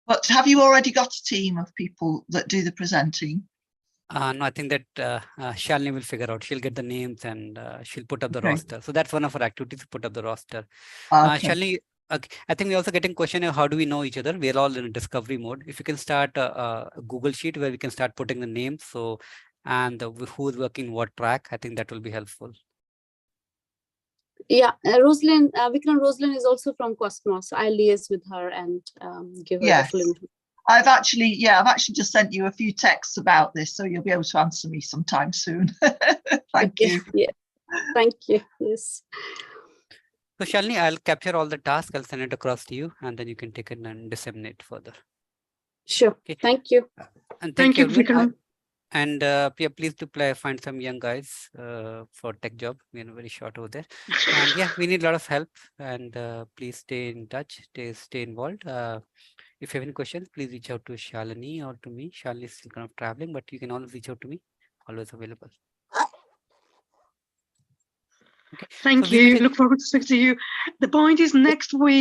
Speaker 14: But have you already got a team of people that do the presenting?
Speaker 1: No, I think that Shalini will figure out. She'll get the names and she'll put up the roster. So that's one of our activities, to put up the roster. Shalini, I think we're also getting question of how do we know each other? We're all in a discovery mode. If you can start a Google Sheet where we can start putting the names, so and who's working what track, I think that will be helpful.
Speaker 4: Yeah, Rosalind, Vikram, Rosalind is also from Cosmos. I liaise with her and give her the full information.
Speaker 14: I've actually just sent you a few texts about this, so you'll be able to answer me sometime soon. Thank you.
Speaker 4: Yeah, thank you. Yes.
Speaker 1: So Shalini, I'll capture all the tasks. I'll send it across to you, and then you can take it and disseminate further.
Speaker 4: Sure. Okay. Thank you.
Speaker 1: And thank you, Vikram. And yeah, please do find some young guys for tech job. We're very short over there. And yeah, we need a lot of help. And please stay in touch. Stay involved. If you have any questions, please reach out to Shalini or to me. Shalini is still kind of traveling, but you can always reach out to me. Always available.
Speaker 5: Okay. Thank you. Look forward to speaking to you. The point is next week.